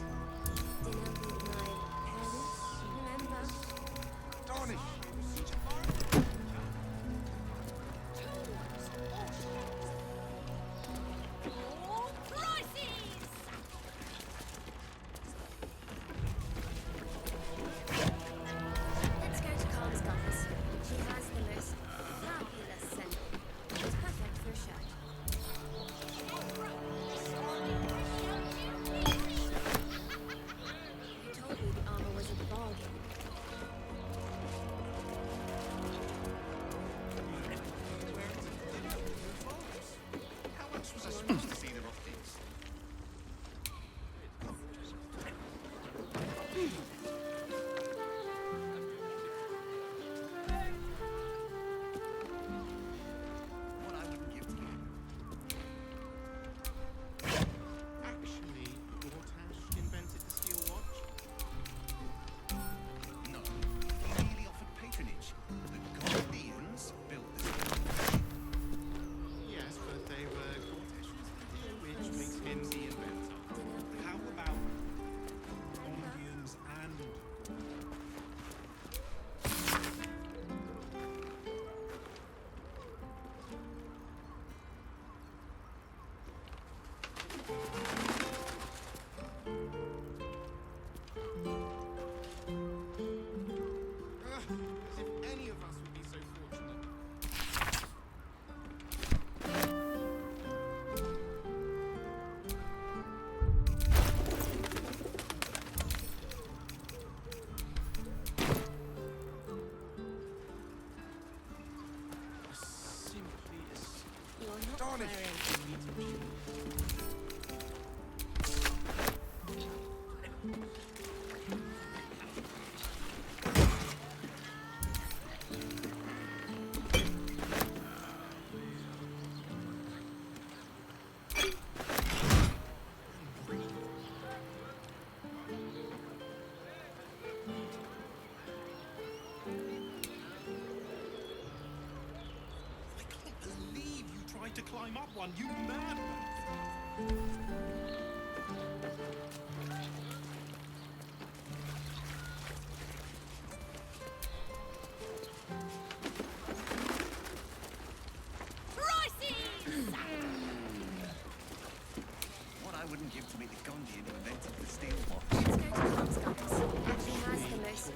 climb up one, you madman! What I wouldn't give to meet the Gondian who invented the steel watch. Let's go to Tom's guys. He has the most.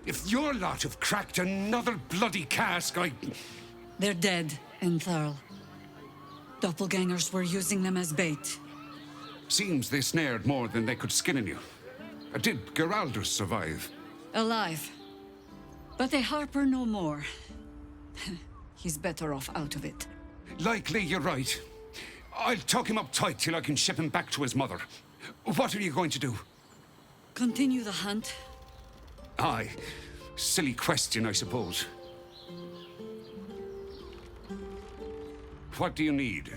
If your lot have cracked another bloody cask, They're dead, Entharl. Doppelgangers were using them as bait. Seems they snared more than they could skin in you. Did Geraldur survive? Alive. But they harper no more. He's better off out of it. Likely you're right. I'll tuck him up tight till I can ship him back to his mother. What are you going to do? Continue the hunt. Aye. Silly question, I suppose. What do you need?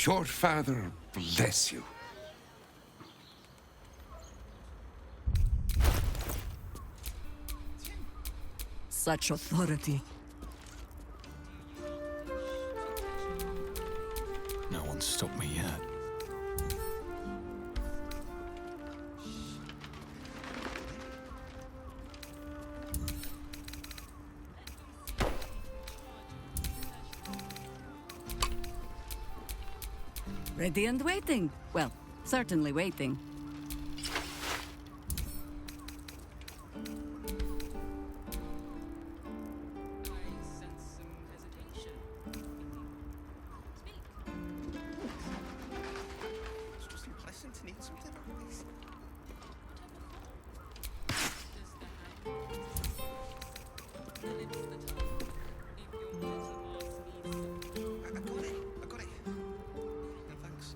Short Father bless you. Such authority. No one's stopped me yet. Ready and waiting. Well, certainly waiting. It's just unpleasant to need something like this. I got it. No thanks.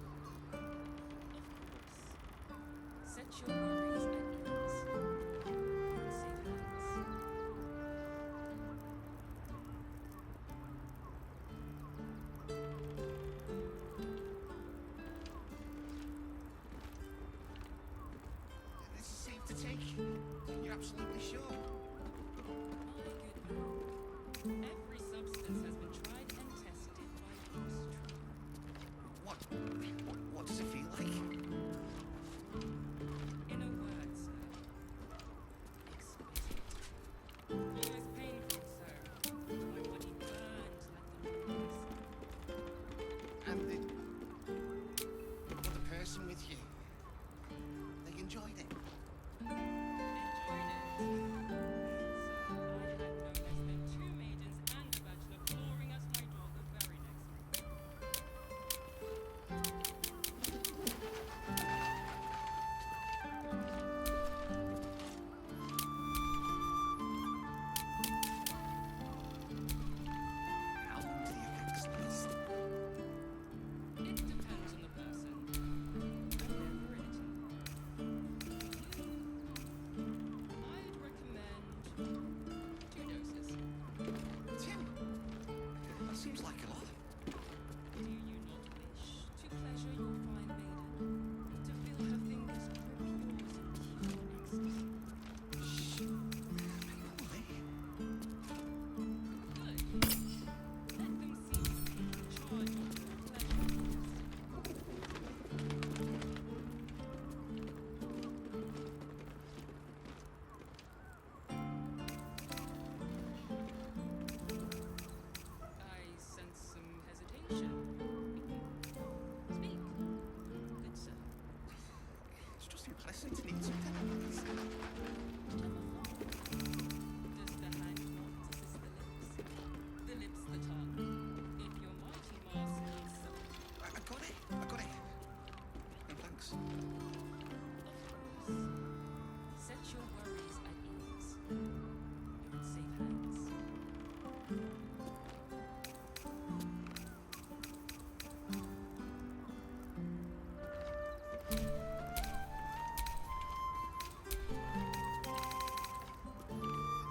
Set your worries at ease. You're in safe hands. This is safe to take. You're absolutely sure. Every substance has been tried and tested by use. What does it feel like? In a word, sir. Exquisite. Almost painful, sir. My body burned like the noise. And the person with you, they enjoyed it. How long do the effects last? It depends on the person and their virility. I'd recommend 2 doses. Tim, that seems like a lot. Do you not wish to pleasure your fine maiden, to feel her fingers grip yours in pure ecstasy? Shh. People, eh? Good. Let them see you taking charge of your pleasure. I sense some hesitation. Speak. Good sir. It's just unpleasant to need something like this. Does the hand not assist the lips? The lips the tongue. If your mighty mask needs some, I got it. No thanks. of course. Set your worries at ease. You're in safe hands.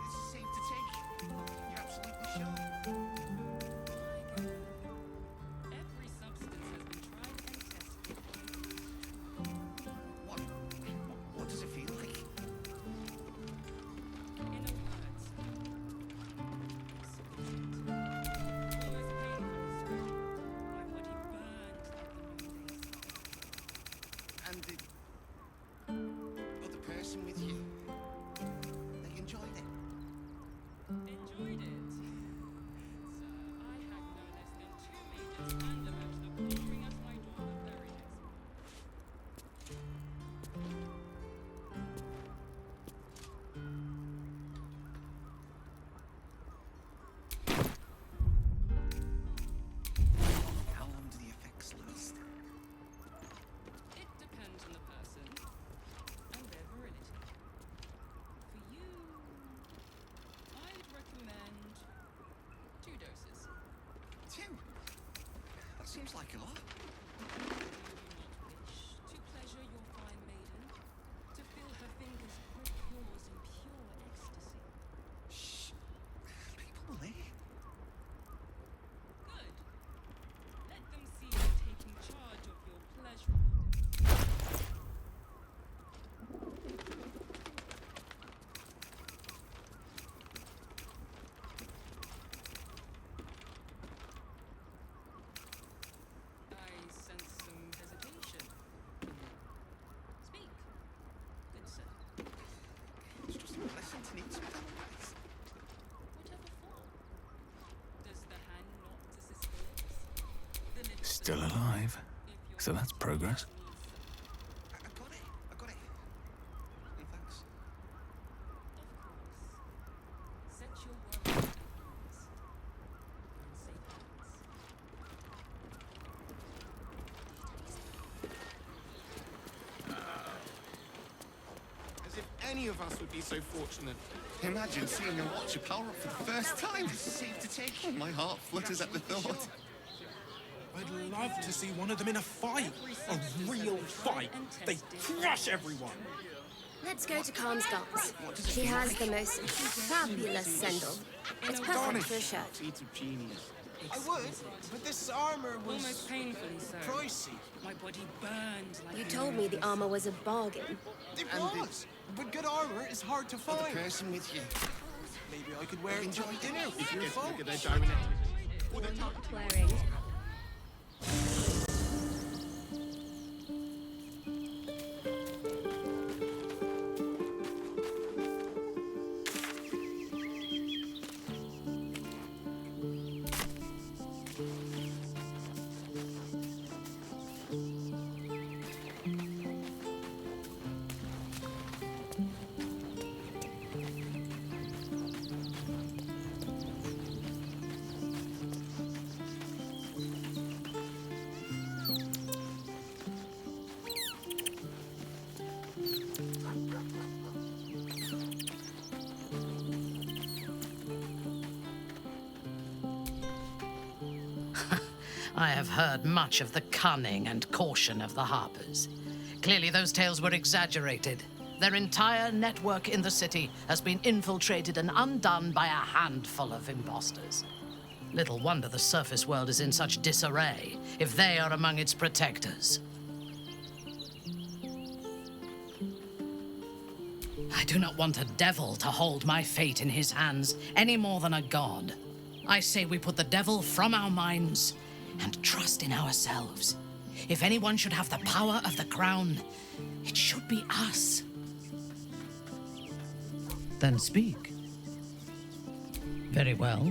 This is safe to take. You're absolutely sure. Every substance has been tried and tested. What does it feel like? In a word, sir. Exquisite. Almost painful, sir. My body burned like the noonday sun. And the other person with you, they enjoyed it. Enjoyed it. Sir, I had no less than 2 maidens and a bachelor clamoring at my door the very next morning. How long do the effects last? It depends on the person and their virility. For you, I'd recommend 2 doses. Tim, that seems like a lot. Do you not wish to pleasure your fine maiden, to feel her fingers grip yours in pure ecstasy? Shh. People, eh? Good. Let them see you taking charge still alive, so that's progress. I got it. Oh, thanks. Set your work at ease. As if any of us would be so fortunate. Imagine seeing a Watcher power up for the first time. Safe to take. My heart flutters at the thought. I'd love to see one of them in a fight. A real fight. They crush everyone. Let's go to Calm's Guns. She has the most fabulous sendal. It's perfect for a shirt. Feet of genius. I would, but this armor was Almost painfully so. pricey. My body burned like You told me the armor was a bargain. It was, but good armor is hard to For the find. person with you. Maybe I could wear it to dinner with your Look folks. at their diamond. You're not wearing. I have heard much of the cunning and caution of the Harpers. Clearly those tales were exaggerated. Their entire network in the city has been infiltrated and undone by a handful of imposters. Little wonder the surface world is in such disarray, if they are among its protectors. I do not want a devil to hold my fate in his hands any more than a god. I say we put the devil from our minds and trust in ourselves. If anyone should have the power of the crown, it should be us. Then speak. Very well.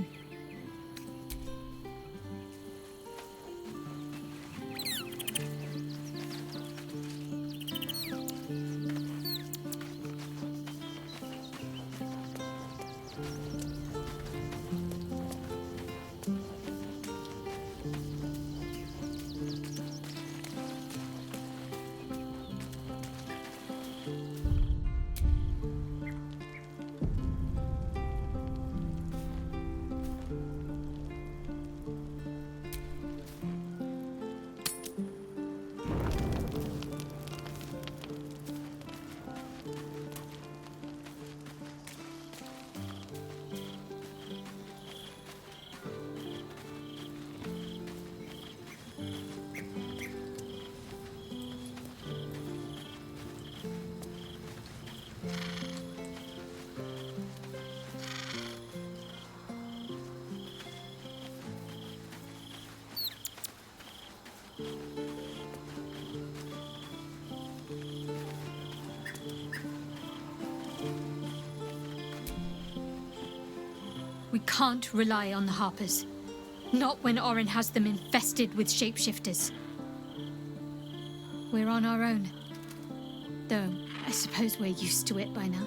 We can't rely on the Harpers. Not when Orin has them infested with shapeshifters. We're on our own. Though, I suppose we're used to it by now.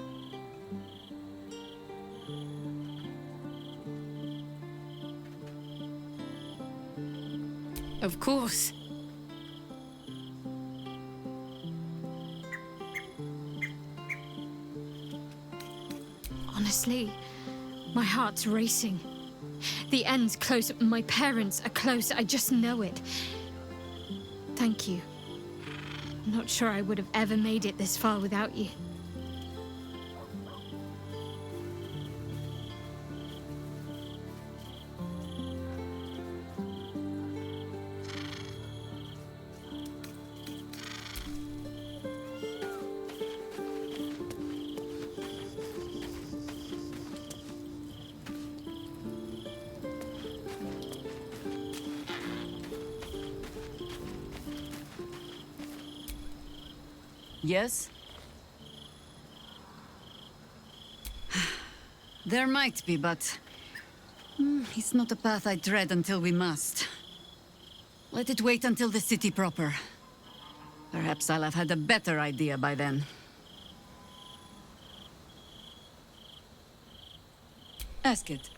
Of course. Honestly, my heart's racing. The end's close. My parents are close. I just know it. Thank you. I'm not sure I would have ever made it this far without you. Yes? There might be, but... it's not a path I tread until we must. Let it wait until the city proper. Perhaps I'll have had a better idea by then. Ask it.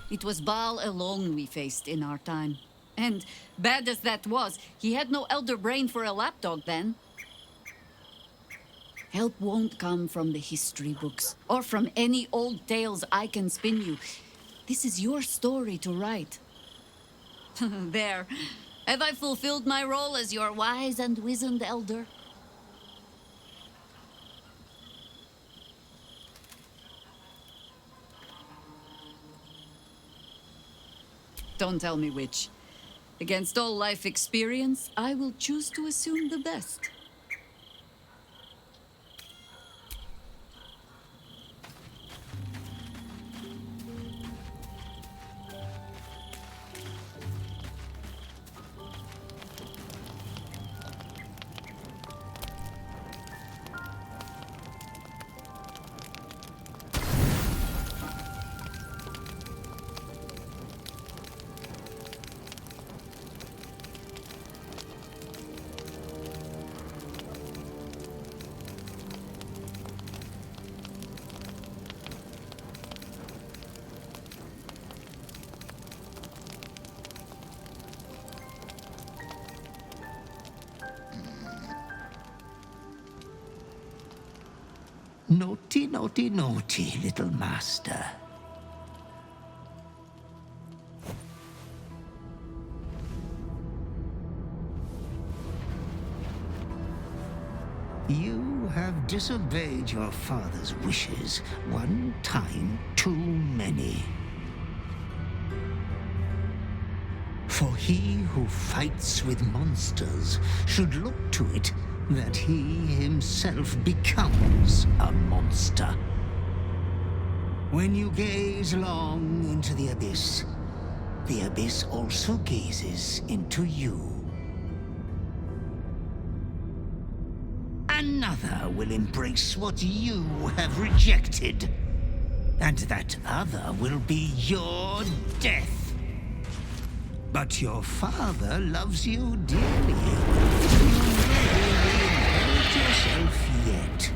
It was Baal alone we faced in our time. And, bad as that was, he had no elder brain for a lapdog then. Help won't come from the history books, or from any old tales I can spin you. This is your story to write. There. Have I fulfilled my role as your wise and wizened elder? Don't tell me which. Against all life experience, I will choose to assume the best. Naughty, naughty, naughty, little master. You have disobeyed your father's wishes one time too many. For he who fights with monsters should look to it that he himself becomes a monster. When you gaze long into the abyss also gazes into you. Another will embrace what you have rejected, and that other will be your death. But your father loves you dearly. Yourself yet.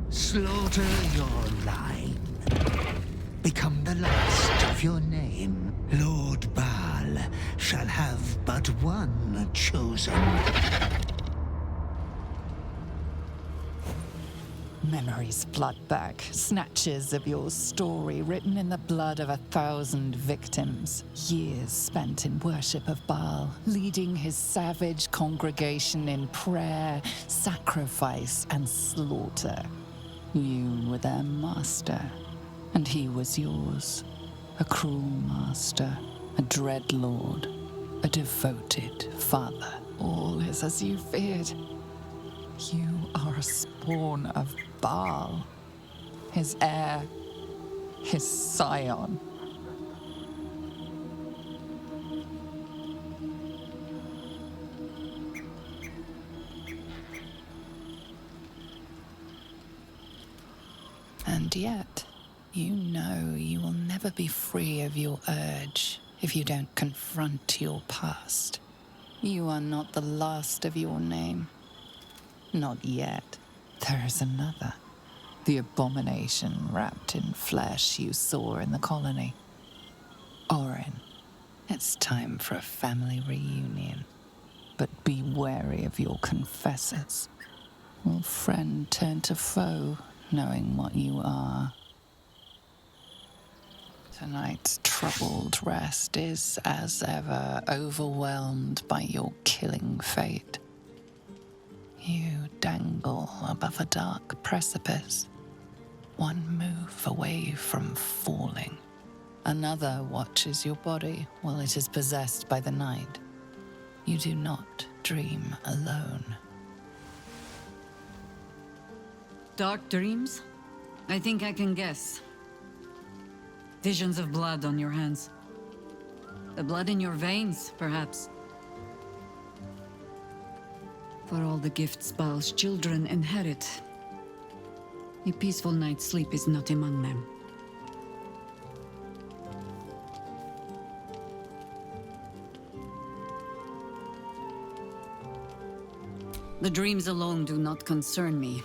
Slaughter your line. Become the last of your name. Lord Baal shall have but one chosen. Memories flood back, snatches of your story written in the blood of 1,000 victims. Years spent in worship of Baal, leading his savage congregation in prayer, sacrifice, and slaughter. You were their master, and he was yours. A cruel master, a dread lord, a devoted father. All is as you feared. You are a spawn of Baal, his heir, his scion. And yet, you know you will never be free of your urge if you don't confront your past. You are not the last of your name. Not yet. There is another. The abomination wrapped in flesh you saw in the colony. Orin, it's time for a family reunion. But be wary of your confessors. Will friend turn to foe, knowing what you are? Tonight's troubled rest is, as ever, overwhelmed by your killing fate. You dangle above a dark precipice, one move away from falling. Another watches your body while it is possessed by the night. You do not dream alone. Dark dreams? I think I can guess. Visions of blood on your hands. The blood in your veins, perhaps. For all the gifts Baal's children inherit. A peaceful night's sleep is not among them. The dreams alone do not concern me.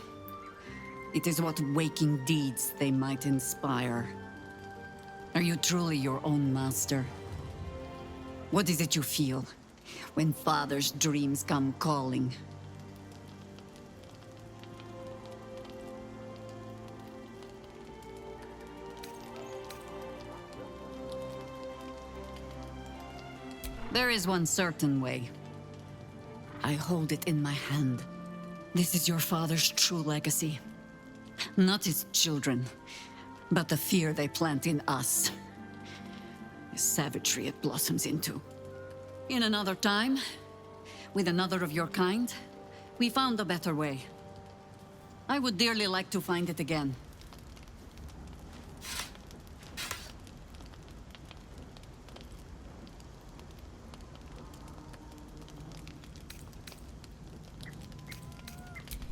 It is what waking deeds they might inspire. Are you truly your own master? What is it you feel when Father's dreams come calling? There is one certain way. I hold it in my hand. This is your father's true legacy. Not his children, but the fear they plant in us. The savagery it blossoms into. In another time, with another of your kind, we found a better way. I would dearly like to find it again.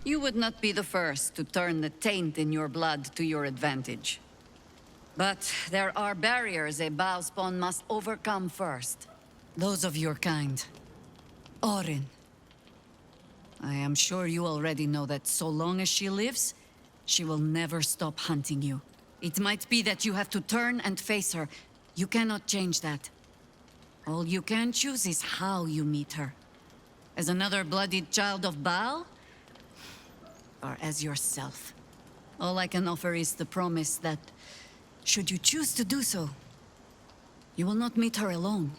You would not be the first to turn the taint in your blood to your advantage. But there are barriers a bowspawn must overcome first. Those of your kind. Orin. I am sure you already know that so long as she lives, she will never stop hunting you. It might be that you have to turn and face her. You cannot change that. All you can choose is how you meet her. As another bloodied child of Baal? Or as yourself. All I can offer is the promise that, should you choose to do so, you will not meet her alone.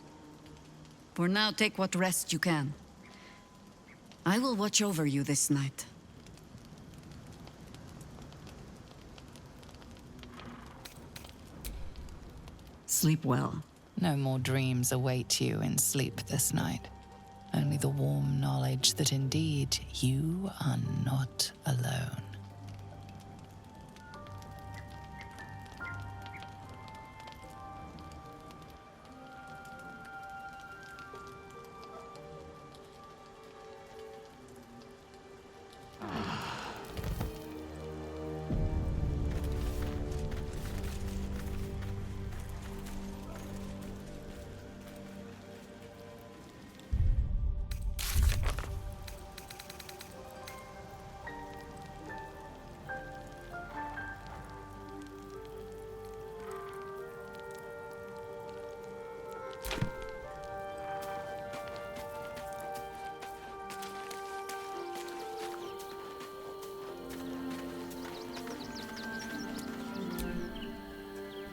For now, take what rest you can. I will watch over you this night. Sleep well. No more dreams await you in sleep this night. Only the warm knowledge that indeed you are not alone.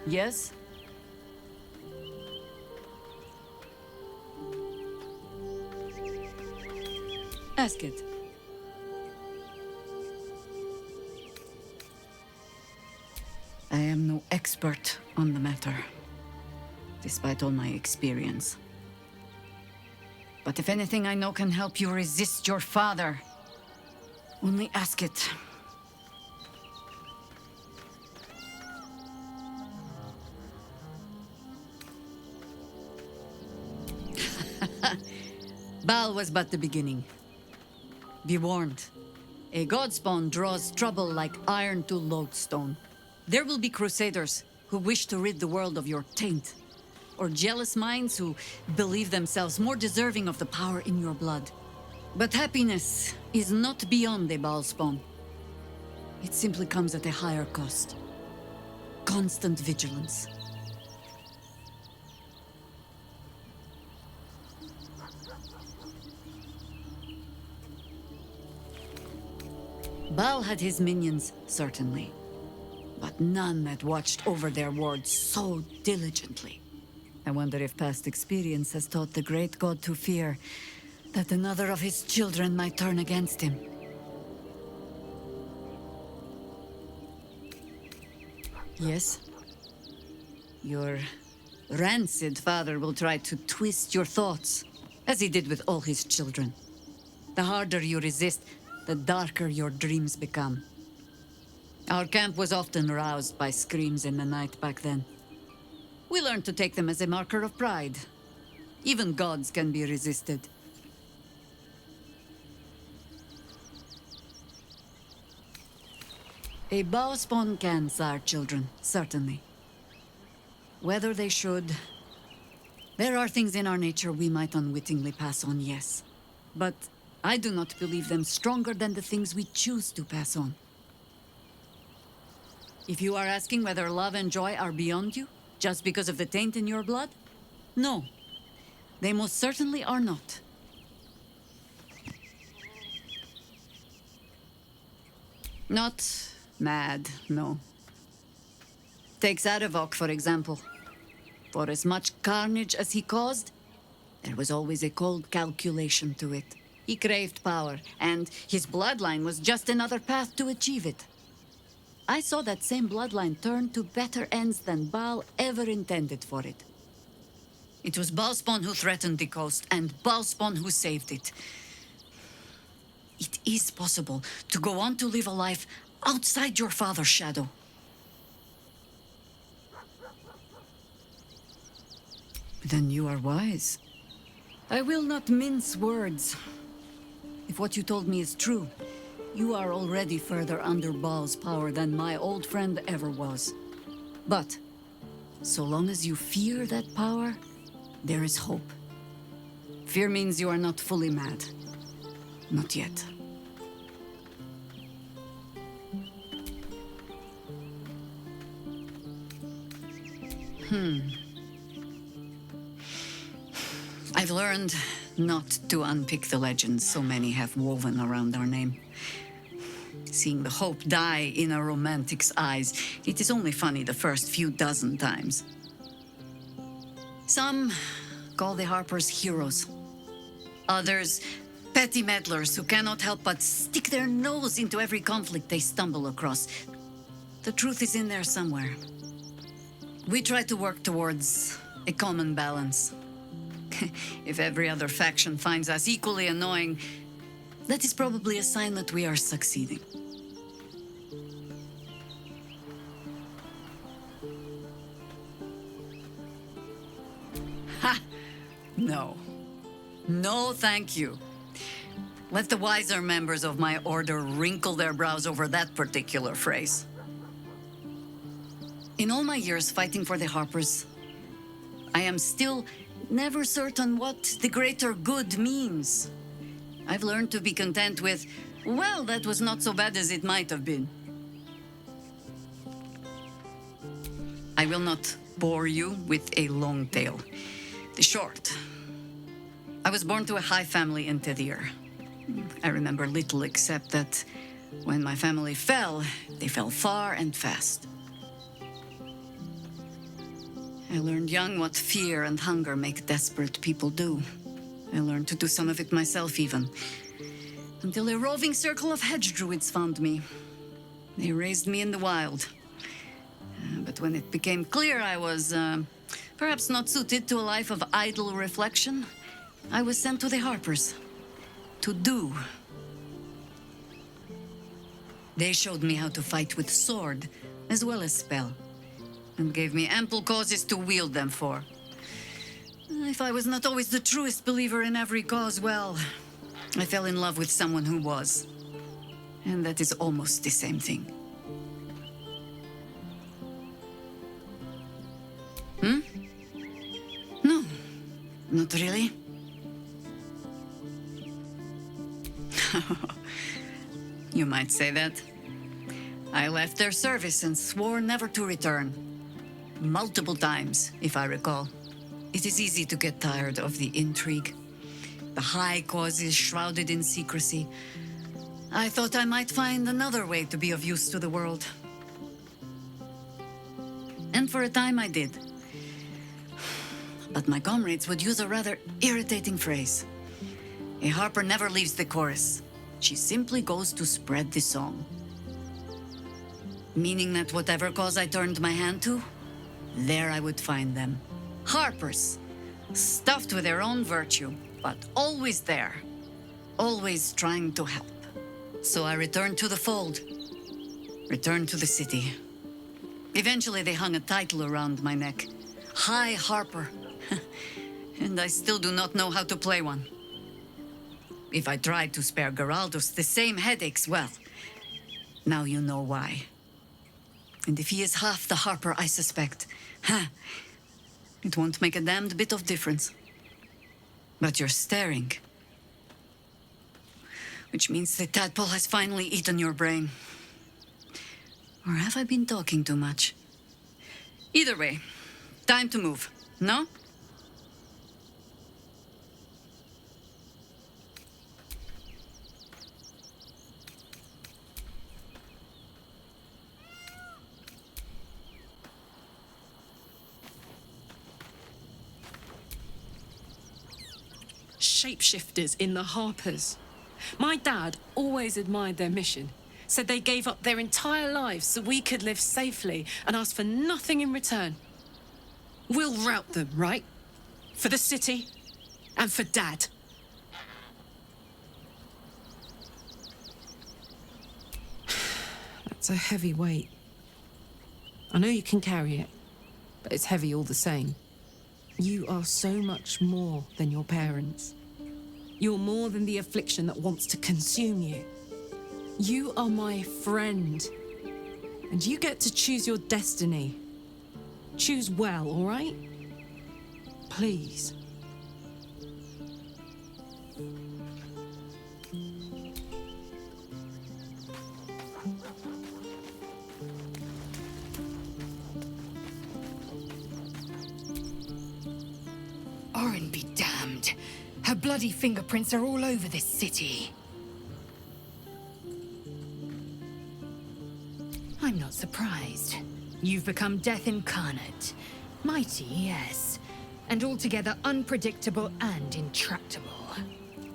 Yes? Ask it. I am no expert on the matter, despite all my experience. But if anything I know can help you resist your father, only ask it. Baal was but the beginning. Be warned. A godspawn draws trouble like iron to lodestone. There will be crusaders who wish to rid the world of your taint, or jealous minds who believe themselves more deserving of the power in your blood. But happiness is not beyond a bowspawn. It simply comes at a higher cost. Constant vigilance. Baal had his minions, certainly, but none that watched over their wards so diligently. I wonder if past experience has taught the great god to fear that another of his children might turn against him. Yes? Your rancid father will try to twist your thoughts, as he did with all his children. The harder you resist, the darker your dreams become. Our camp was often roused by screams in the night back then. We learned to take them as a marker of pride. Even gods can be resisted. A bow spawn can, sire, children, certainly. Whether they should... There are things in our nature we might unwittingly pass on, yes. But I do not believe them stronger than the things we choose to pass on. If you are asking whether love and joy are beyond you, just because of the taint in your blood? No. They most certainly are not. Not mad, no. Take Zadivok, for example. For as much carnage as he caused, there was always a cold calculation to it. He craved power, and his bloodline was just another path to achieve it. I saw that same bloodline turn to better ends than Baal ever intended for it. It was Baalspawn who threatened the coast, and Baalspawn who saved it. It is possible to go on to live a life outside your father's shadow. Then you are wise. I will not mince words. If what you told me is true, you are already further under Baal's power than my old friend ever was. But, so long as you fear that power, there is hope. Fear means you are not fully mad. Not yet. I've learned not to unpick the legends so many have woven around our name. Seeing the hope die in a romantic's eyes, it is only funny the first few dozen times. Some call the Harpers heroes. Others, petty meddlers who cannot help but stick their nose into every conflict they stumble across. The truth is in there somewhere. We try to work towards a common balance. If every other faction finds us equally annoying, that is probably a sign that we are succeeding. Ha! No. No, thank you. Let the wiser members of my order wrinkle their brows over that particular phrase. In all my years fighting for the Harpers, I am still never certain what the greater good means. I've learned to be content with, well, that was not so bad as it might have been. I will not bore you with a long tale. The short. I was born to a high family in Tedir. I remember little except that when my family fell, they fell far and fast. I learned young what fear and hunger make desperate people do. I learned to do some of it myself even. Until a roving circle of hedge druids found me. They raised me in the wild. But when it became clear I was perhaps not suited to a life of idle reflection, I was sent to the Harpers. To do. They showed me how to fight with sword, as well as spell. And gave me ample causes to wield them for. If I was not always the truest believer in every cause, well, I fell in love with someone who was. And that is almost the same thing. No, not really. You might say that. I left their service and swore never to return. Multiple times, if I recall. It is easy to get tired of the intrigue. The high causes shrouded in secrecy. I thought I might find another way to be of use to the world. And for a time I did. But my comrades would use a rather irritating phrase. A harper never leaves the chorus. She simply goes to spread the song. Meaning that whatever cause I turned my hand to, there I would find them. Harpers, stuffed with their own virtue, but always there. Always trying to help. So I returned to the fold. Returned to the city. Eventually they hung a title around my neck. High Harper. And I still do not know how to play one. If I tried to spare Geraldos the same headaches, well, now you know why. And if he is half the Harper I suspect, it won't make a damned bit of difference. But you're staring. Which means the tadpole has finally eaten your brain. Or have I been talking too much? Either way, time to move, no? Shapeshifters in the Harpers. My dad always admired their mission. Said they gave up their entire lives so we could live safely and asked for nothing in return. We'll rout them, right? For the city and for Dad. That's a heavy weight. I know you can carry it, but it's heavy all the same. You are so much more than your parents. You're more than the affliction that wants to consume you. You are my friend. And you get to choose your destiny. Choose well, all right? Please. Orin be damned. Her bloody fingerprints are all over this city. I'm not surprised. You've become death incarnate. Mighty, yes. And altogether unpredictable and intractable.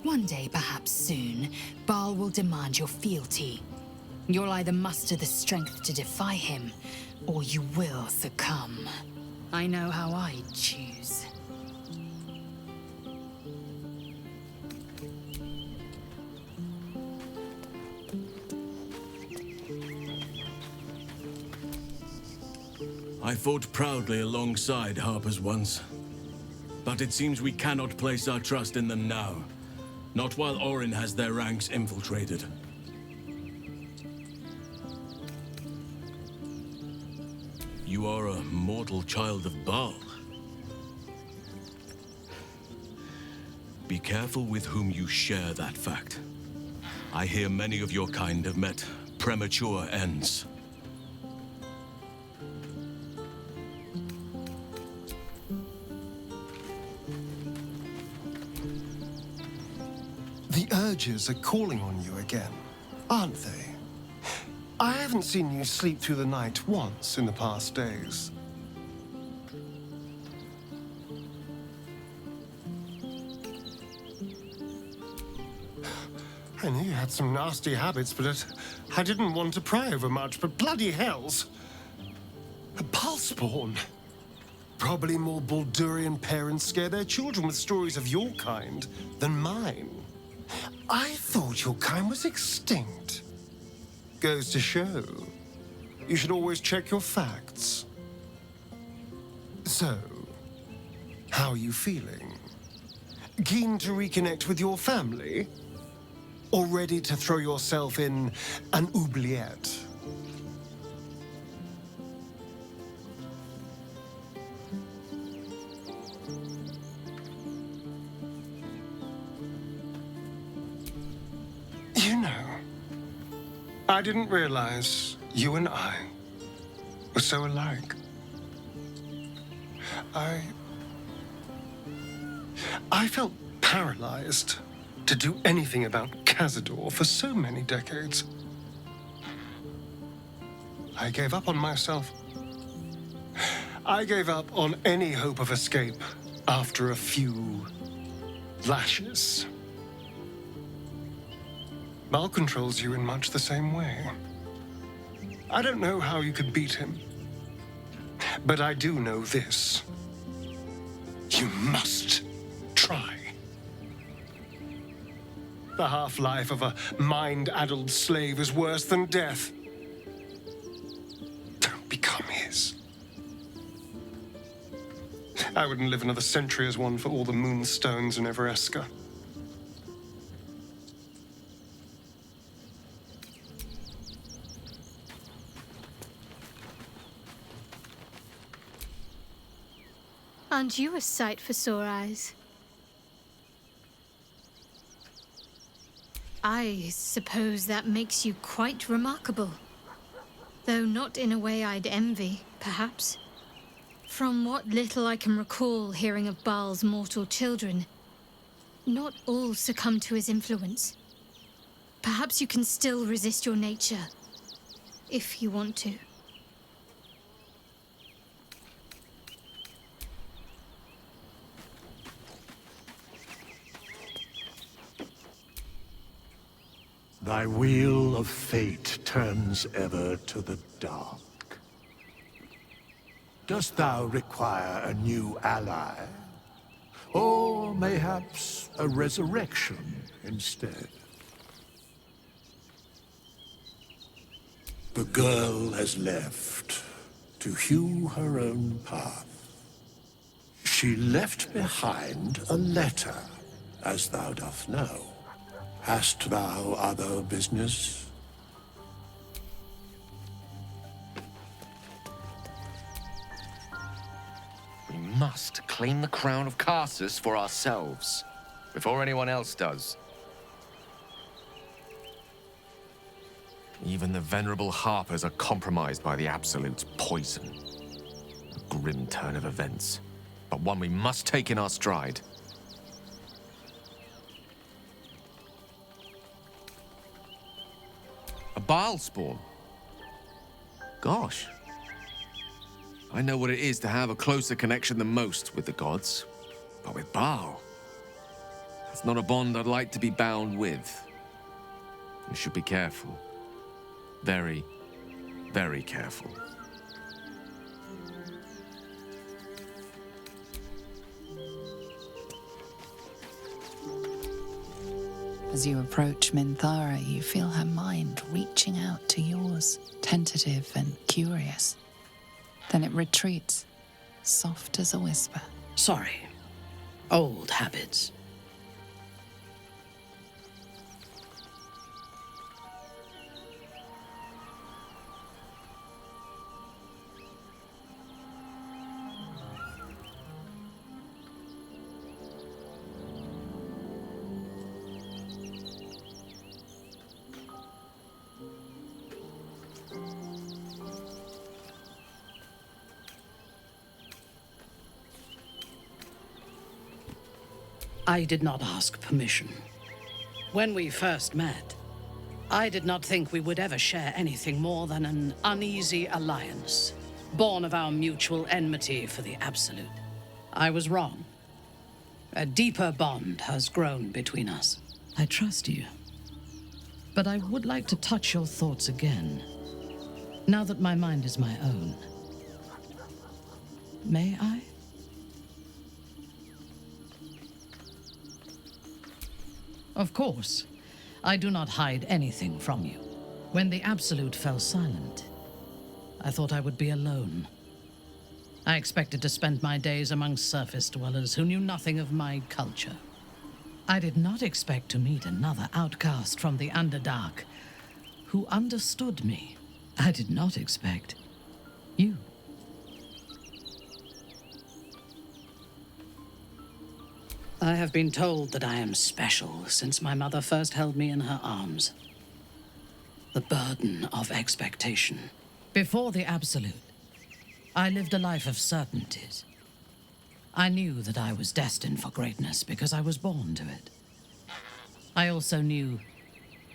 One day, perhaps soon, Baal will demand your fealty. You'll either muster the strength to defy him, or you will succumb. I know how I'd choose. I fought proudly alongside Harpers once. But it seems we cannot place our trust in them now. Not while Orin has their ranks infiltrated. You are a mortal child of Baal. Be careful with whom you share that fact. I hear many of your kind have met premature ends. The urges are calling on you again, aren't they? I haven't seen you sleep through the night once in the past days. I knew you had some nasty habits, but I didn't want to pry over much, but bloody hells! A Baalspawn! Probably more Baldurian parents scare their children with stories of your kind than mine. I thought your kind was extinct. Goes to show. You should always check your facts. So, how are you feeling? Keen to reconnect with your family? Or ready to throw yourself in an oubliette? You know, I didn't realize you and I were so alike. I felt paralyzed to do anything about Cazador for so many decades. I gave up on myself. I gave up on any hope of escape after a few lashes. Baal controls you in much the same way. I don't know how you could beat him, but I do know this. You must try. The half-life of a mind-addled slave is worse than death. Don't become his. I wouldn't live another century as one for all the moonstones in Evereska. Aren't you a sight for sore eyes? I suppose that makes you quite remarkable. Though not in a way I'd envy, perhaps. From what little I can recall hearing of Baal's mortal children, not all succumb to his influence. Perhaps you can still resist your nature, if you want to. Thy wheel of fate turns ever to the dark. Dost thou require a new ally? Or mayhaps a resurrection instead? The girl has left to hew her own path. She left behind a letter, as thou doth know. Hast thou other business? We must claim the crown of Karsus for ourselves, before anyone else does. Even the venerable Harpers are compromised by the Absolute's poison. A grim turn of events, but one we must take in our stride. A Baal spawn? Gosh. I know what it is to have a closer connection than most with the gods. But with Baal, that's not a bond I'd like to be bound with. You should be careful. Very, very careful. As you approach Minthara, you feel her mind reaching out to yours, tentative and curious. Then it retreats, soft as a whisper. Sorry. Old habits. I did not ask permission. When we first met, I did not think we would ever share anything more than an uneasy alliance, born of our mutual enmity for the Absolute. I was wrong. A deeper bond has grown between us. I trust you. But I would like to touch your thoughts again, now that my mind is my own. May I? Of course. I do not hide anything from you. When the Absolute fell silent, I thought I would be alone. I expected to spend my days among surface dwellers who knew nothing of my culture. I did not expect to meet another outcast from the Underdark who understood me. I did not expect you. I have been told that I am special since my mother first held me in her arms. The burden of expectation. Before the Absolute, I lived a life of certainties. I knew that I was destined for greatness because I was born to it. I also knew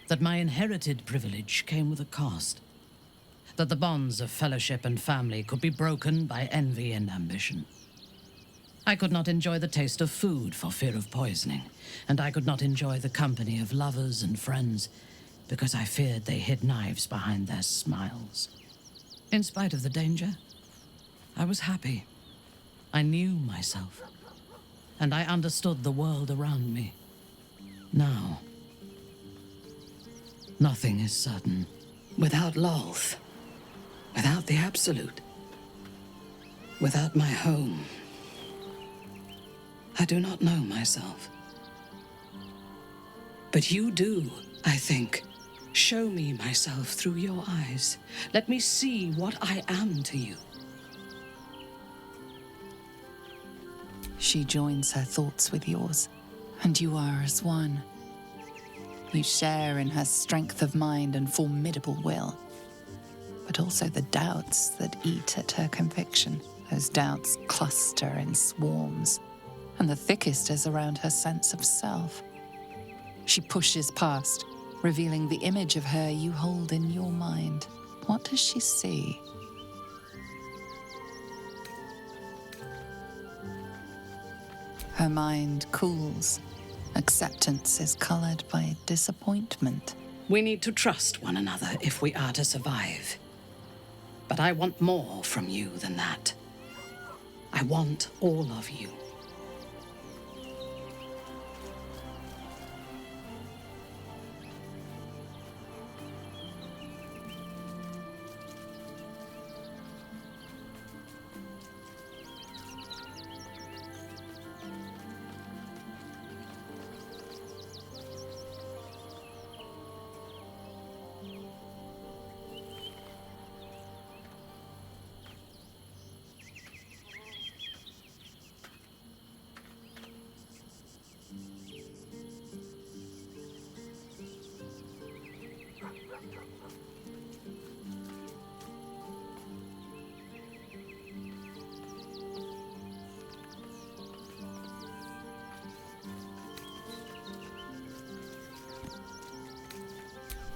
that my inherited privilege came with a cost. That the bonds of fellowship and family could be broken by envy and ambition. I could not enjoy the taste of food for fear of poisoning, and I could not enjoy the company of lovers and friends because I feared they hid knives behind their smiles. In spite of the danger, I was happy. I knew myself, and I understood the world around me. Now, nothing is certain. Without Lolth, without the Absolute, without my home, I do not know myself. But you do, I think. Show me myself through your eyes. Let me see what I am to you. She joins her thoughts with yours, and you are as one. You share in her strength of mind and formidable will, but also the doubts that eat at her conviction. Those doubts cluster in swarms, and the thickest is around her sense of self. She pushes past, revealing the image of her you hold in your mind. What does she see? Her mind cools. Acceptance is colored by disappointment. We need to trust one another if we are to survive. But I want more from you than that. I want all of you.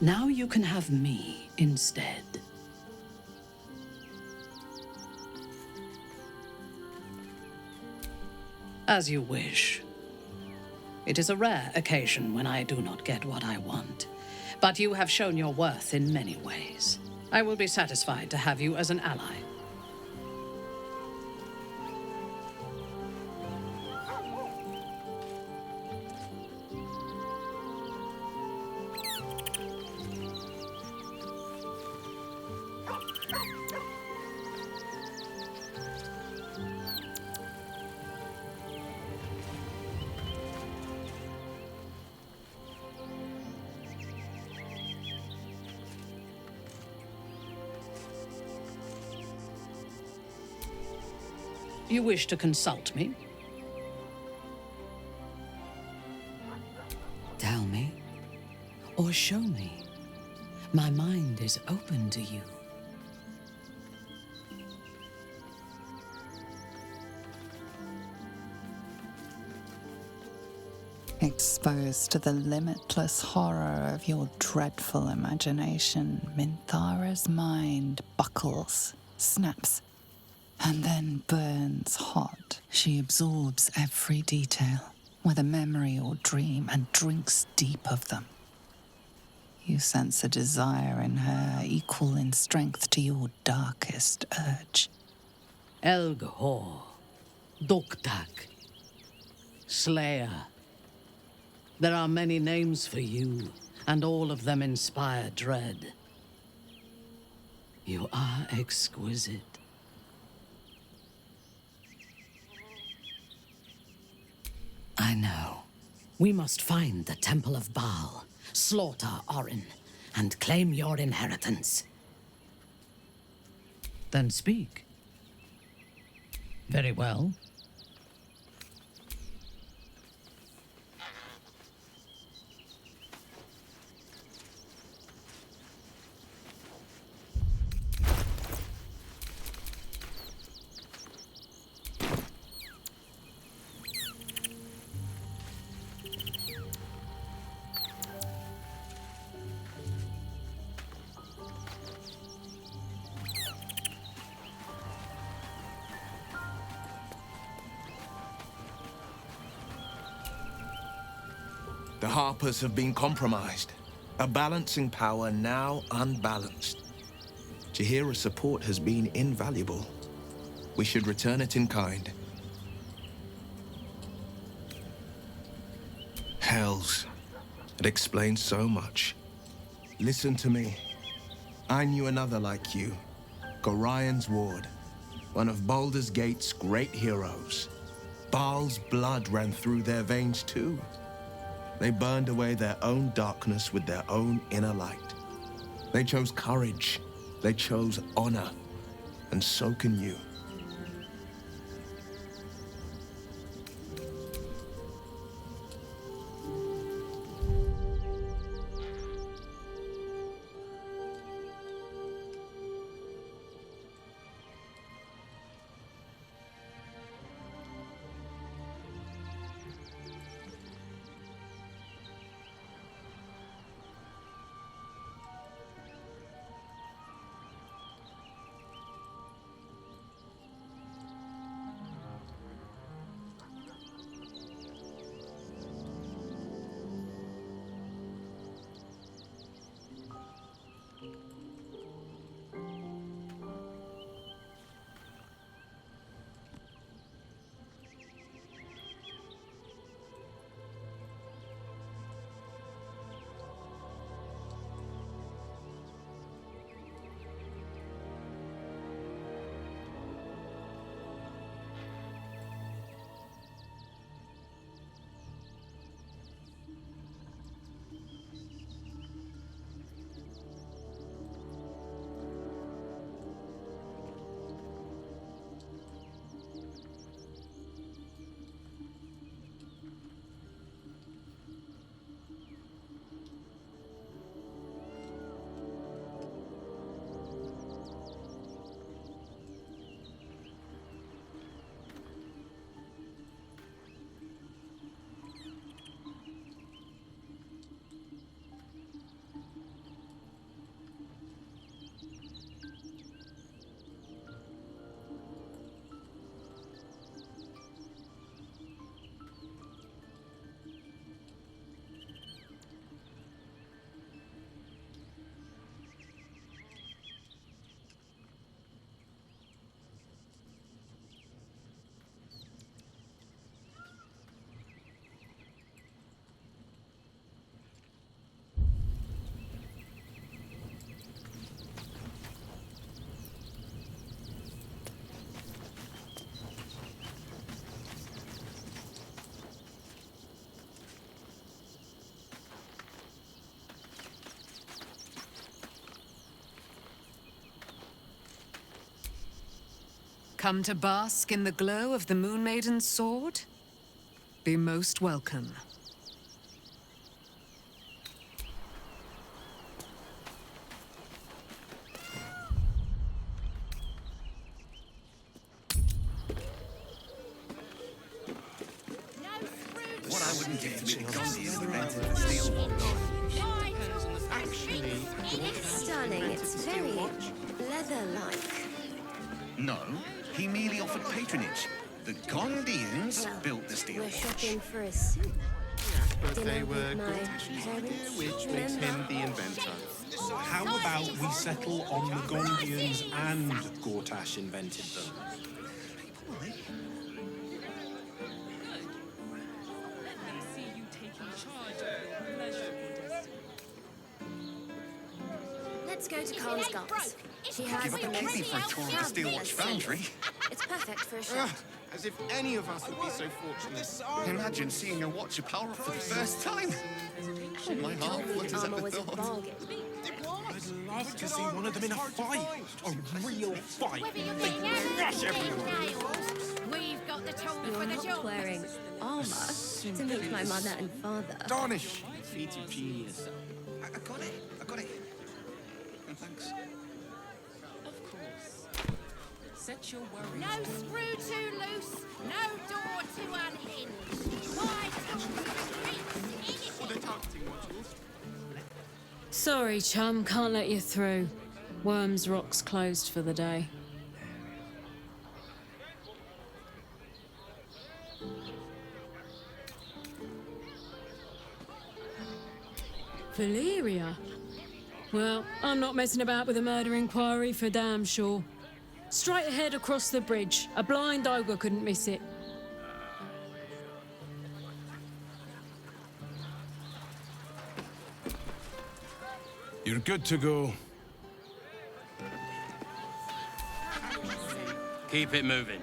Now you can have me instead. As you wish. It is a rare occasion when I do not get what I want, but you have shown your worth in many ways. I will be satisfied to have you as an ally. You wish to consult me? Tell me, or show me. My mind is open to you. Exposed to the limitless horror of your dreadful imagination, Minthara's mind buckles, snaps, and then burns hot. She absorbs every detail, whether memory or dream, and drinks deep of them. You sense a desire in her equal in strength to your darkest urge. Elgor, Doktak, Slayer. There are many names for you, and all of them inspire dread. You are exquisite. I know. We must find the Temple of Baal, slaughter Orin, and claim your inheritance. Then speak. Very well. The Harpers have been compromised. A balancing power now unbalanced. Jahira's support has been invaluable. We should return it in kind. Hells. It explains so much. Listen to me. I knew another like you. Gorion's ward. One of Baldur's Gate's great heroes. Baal's blood ran through their veins too. They burned away their own darkness with their own inner light. They chose courage. They chose honor. And so can you. Come to bask in the glow of the Moon Maiden's sword? Be most welcome. What I wouldn't give to meet the Gondians invented the steel watch. Actually, It's stunning. It's very leather-like. No, he merely offered patronage. The Gondians built the steel We're watch. shopping for a suit. but Dinner they were with my Gortash's idea, parents, which makes him the inventor. How about we settle on the Gondians and Gortash invented them? Let's go to Khan's Gulls. She has Give up the a kidney most for a tour of the steel watch foundry. It's perfect for a shot. As if any of us would be so fortunate. Imagine seeing a watch of power for the first time. My heart flutters at Armor the was a thought. bargain. I'd love to see one of them in a fight. A real fight. They crush everyone. We've got the tool You're for the not job. wearing armor to meet my mother and father. Darnish! Feat of genius. I got it. I got it. And thanks. Of course. Set your worries. No screw too loose, no door too unhinged. Why Sorry, chum, can't let you through. Worms Rock's closed for the day. Valeria? Well, I'm not messing about with a murder inquiry for damn sure. Straight ahead across the bridge. A blind ogre couldn't miss it. You're good to go. Keep it moving.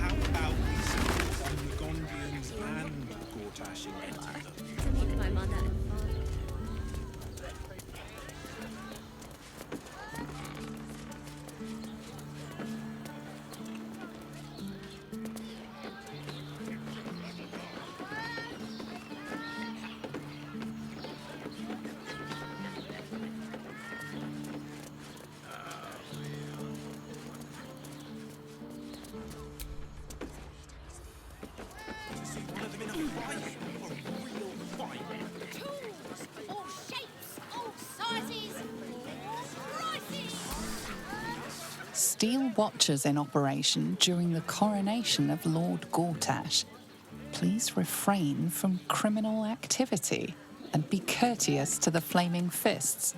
How about we settle on the Gondians and Gortash invented them? To meet my mother and father. tools, all shapes, all sizes, all prices? Steel watchers in operation during the coronation of Lord Gortash. Please refrain from criminal activity and be courteous to the Flaming Fists.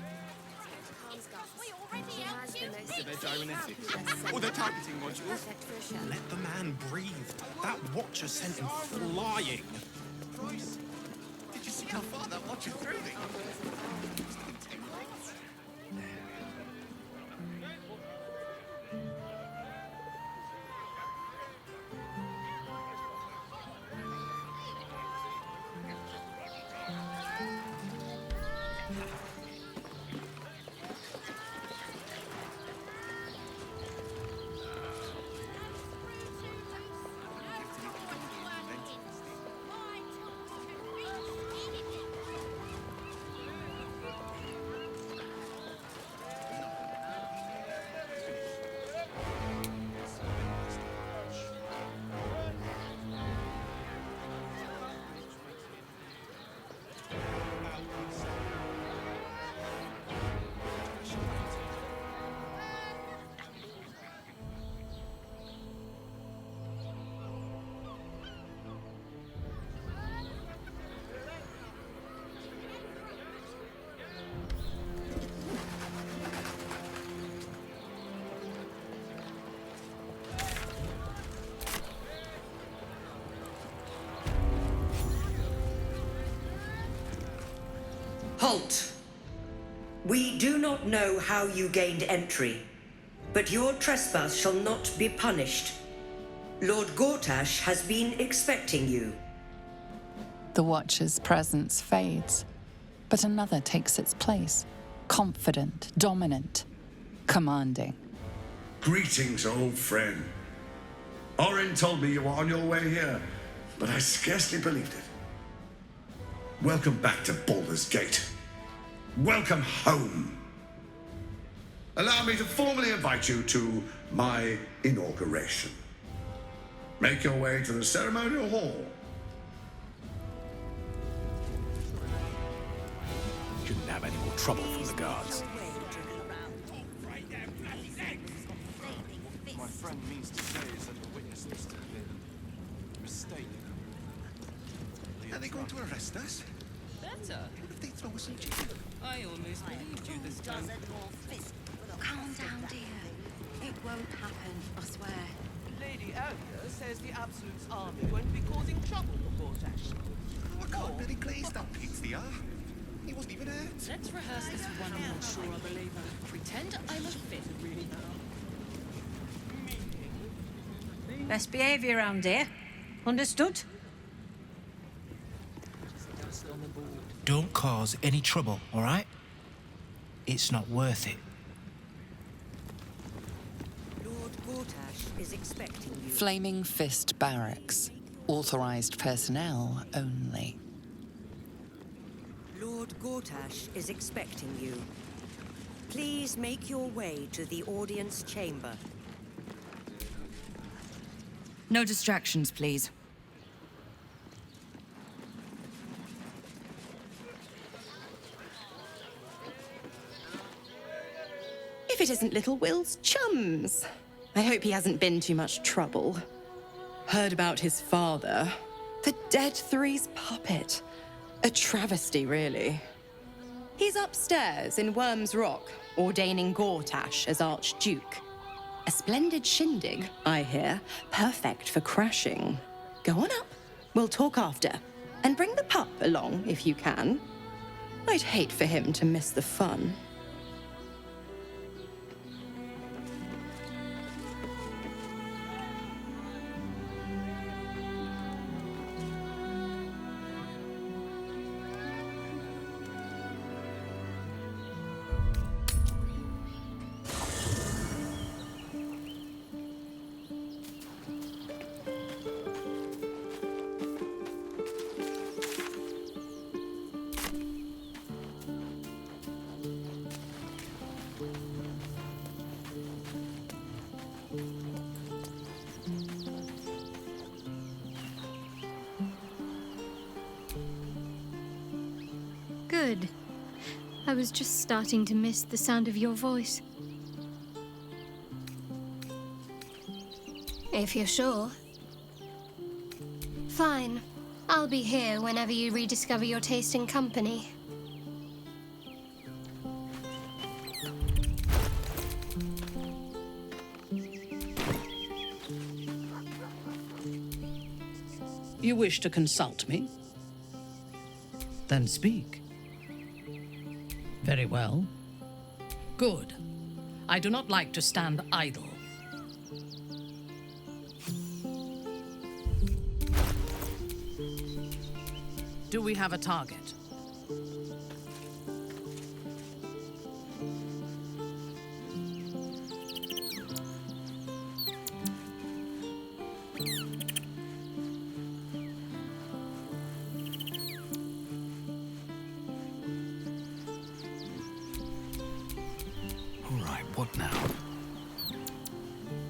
They're gyrometics. Or they're targeting modules. Let the man breathe. That watcher sent him flying. Christ. Did you see how far that watch is through me? Halt! We do not know how you gained entry, but your trespass shall not be punished. Lord Gortash has been expecting you. The Watcher's presence fades, but another takes its place. Confident, dominant, commanding. Greetings, old friend. Orin told me you were on your way here, but I scarcely believed it. Welcome back to Baldur's Gate. Welcome home. Allow me to formally invite you to my inauguration. Make your way to the ceremonial hall. Shouldn't have any more trouble from the guards. My friend means to say is that the witness list has been mistaken. Are they going to arrest us? Better. What if they throw us in jail? I almost believed you this time. Calm down, dear. It won't happen, I swear. Lady Elga says the Absolute's army won't be causing trouble for Gortash. Oh, I can't really glaze that pig's the He wasn't even hurt. Let's rehearse this one I'm not sure I believe. Pretend I'm a fit, really. Best behaviour around here. Understood? Don't cause any trouble, all right? It's not worth it. Lord Gortash is expecting you. Flaming Fist Barracks. Authorized personnel only. Lord Gortash is expecting you. Please make your way to the audience chamber. No distractions, please. If it isn't little Will's chums. I hope he hasn't been too much trouble. Heard about his father. The Dead Three's puppet. A travesty, really. He's upstairs in Worm's Rock, ordaining Gortash as Archduke. A splendid shindig, I hear. Perfect for crashing. Go on up. We'll talk after. And bring the pup along, if you can. I'd hate for him to miss the fun. Good. I was just starting to miss the sound of your voice. If you're sure. Fine. I'll be here whenever you rediscover your taste in company. You wish to consult me? Then speak. Very well. Good. I do not like to stand idle. Do we have a target? All right, what now?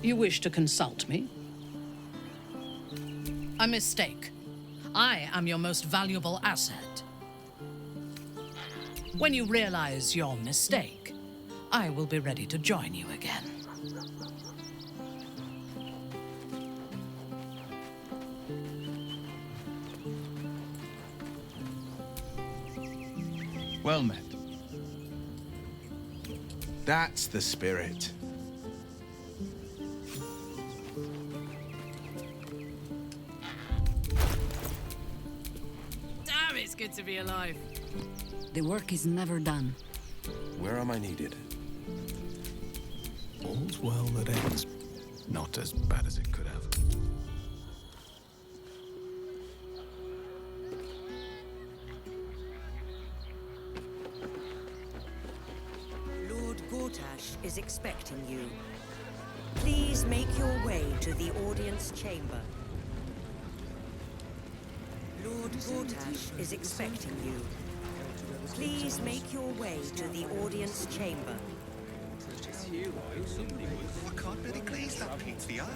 You wish to consult me? A mistake. I am your most valuable asset. When you realize your mistake, I will be ready to join you again. Well met. That's the spirit. Damn, it's good to be alive. The work is never done. Where am I needed? All's well that ends. Not as bad as it could have. Gortash is expecting you. Please make your way to the audience chamber. Lord Gortash is expecting you. Please make your way to the audience chamber. I can't really place that pizza.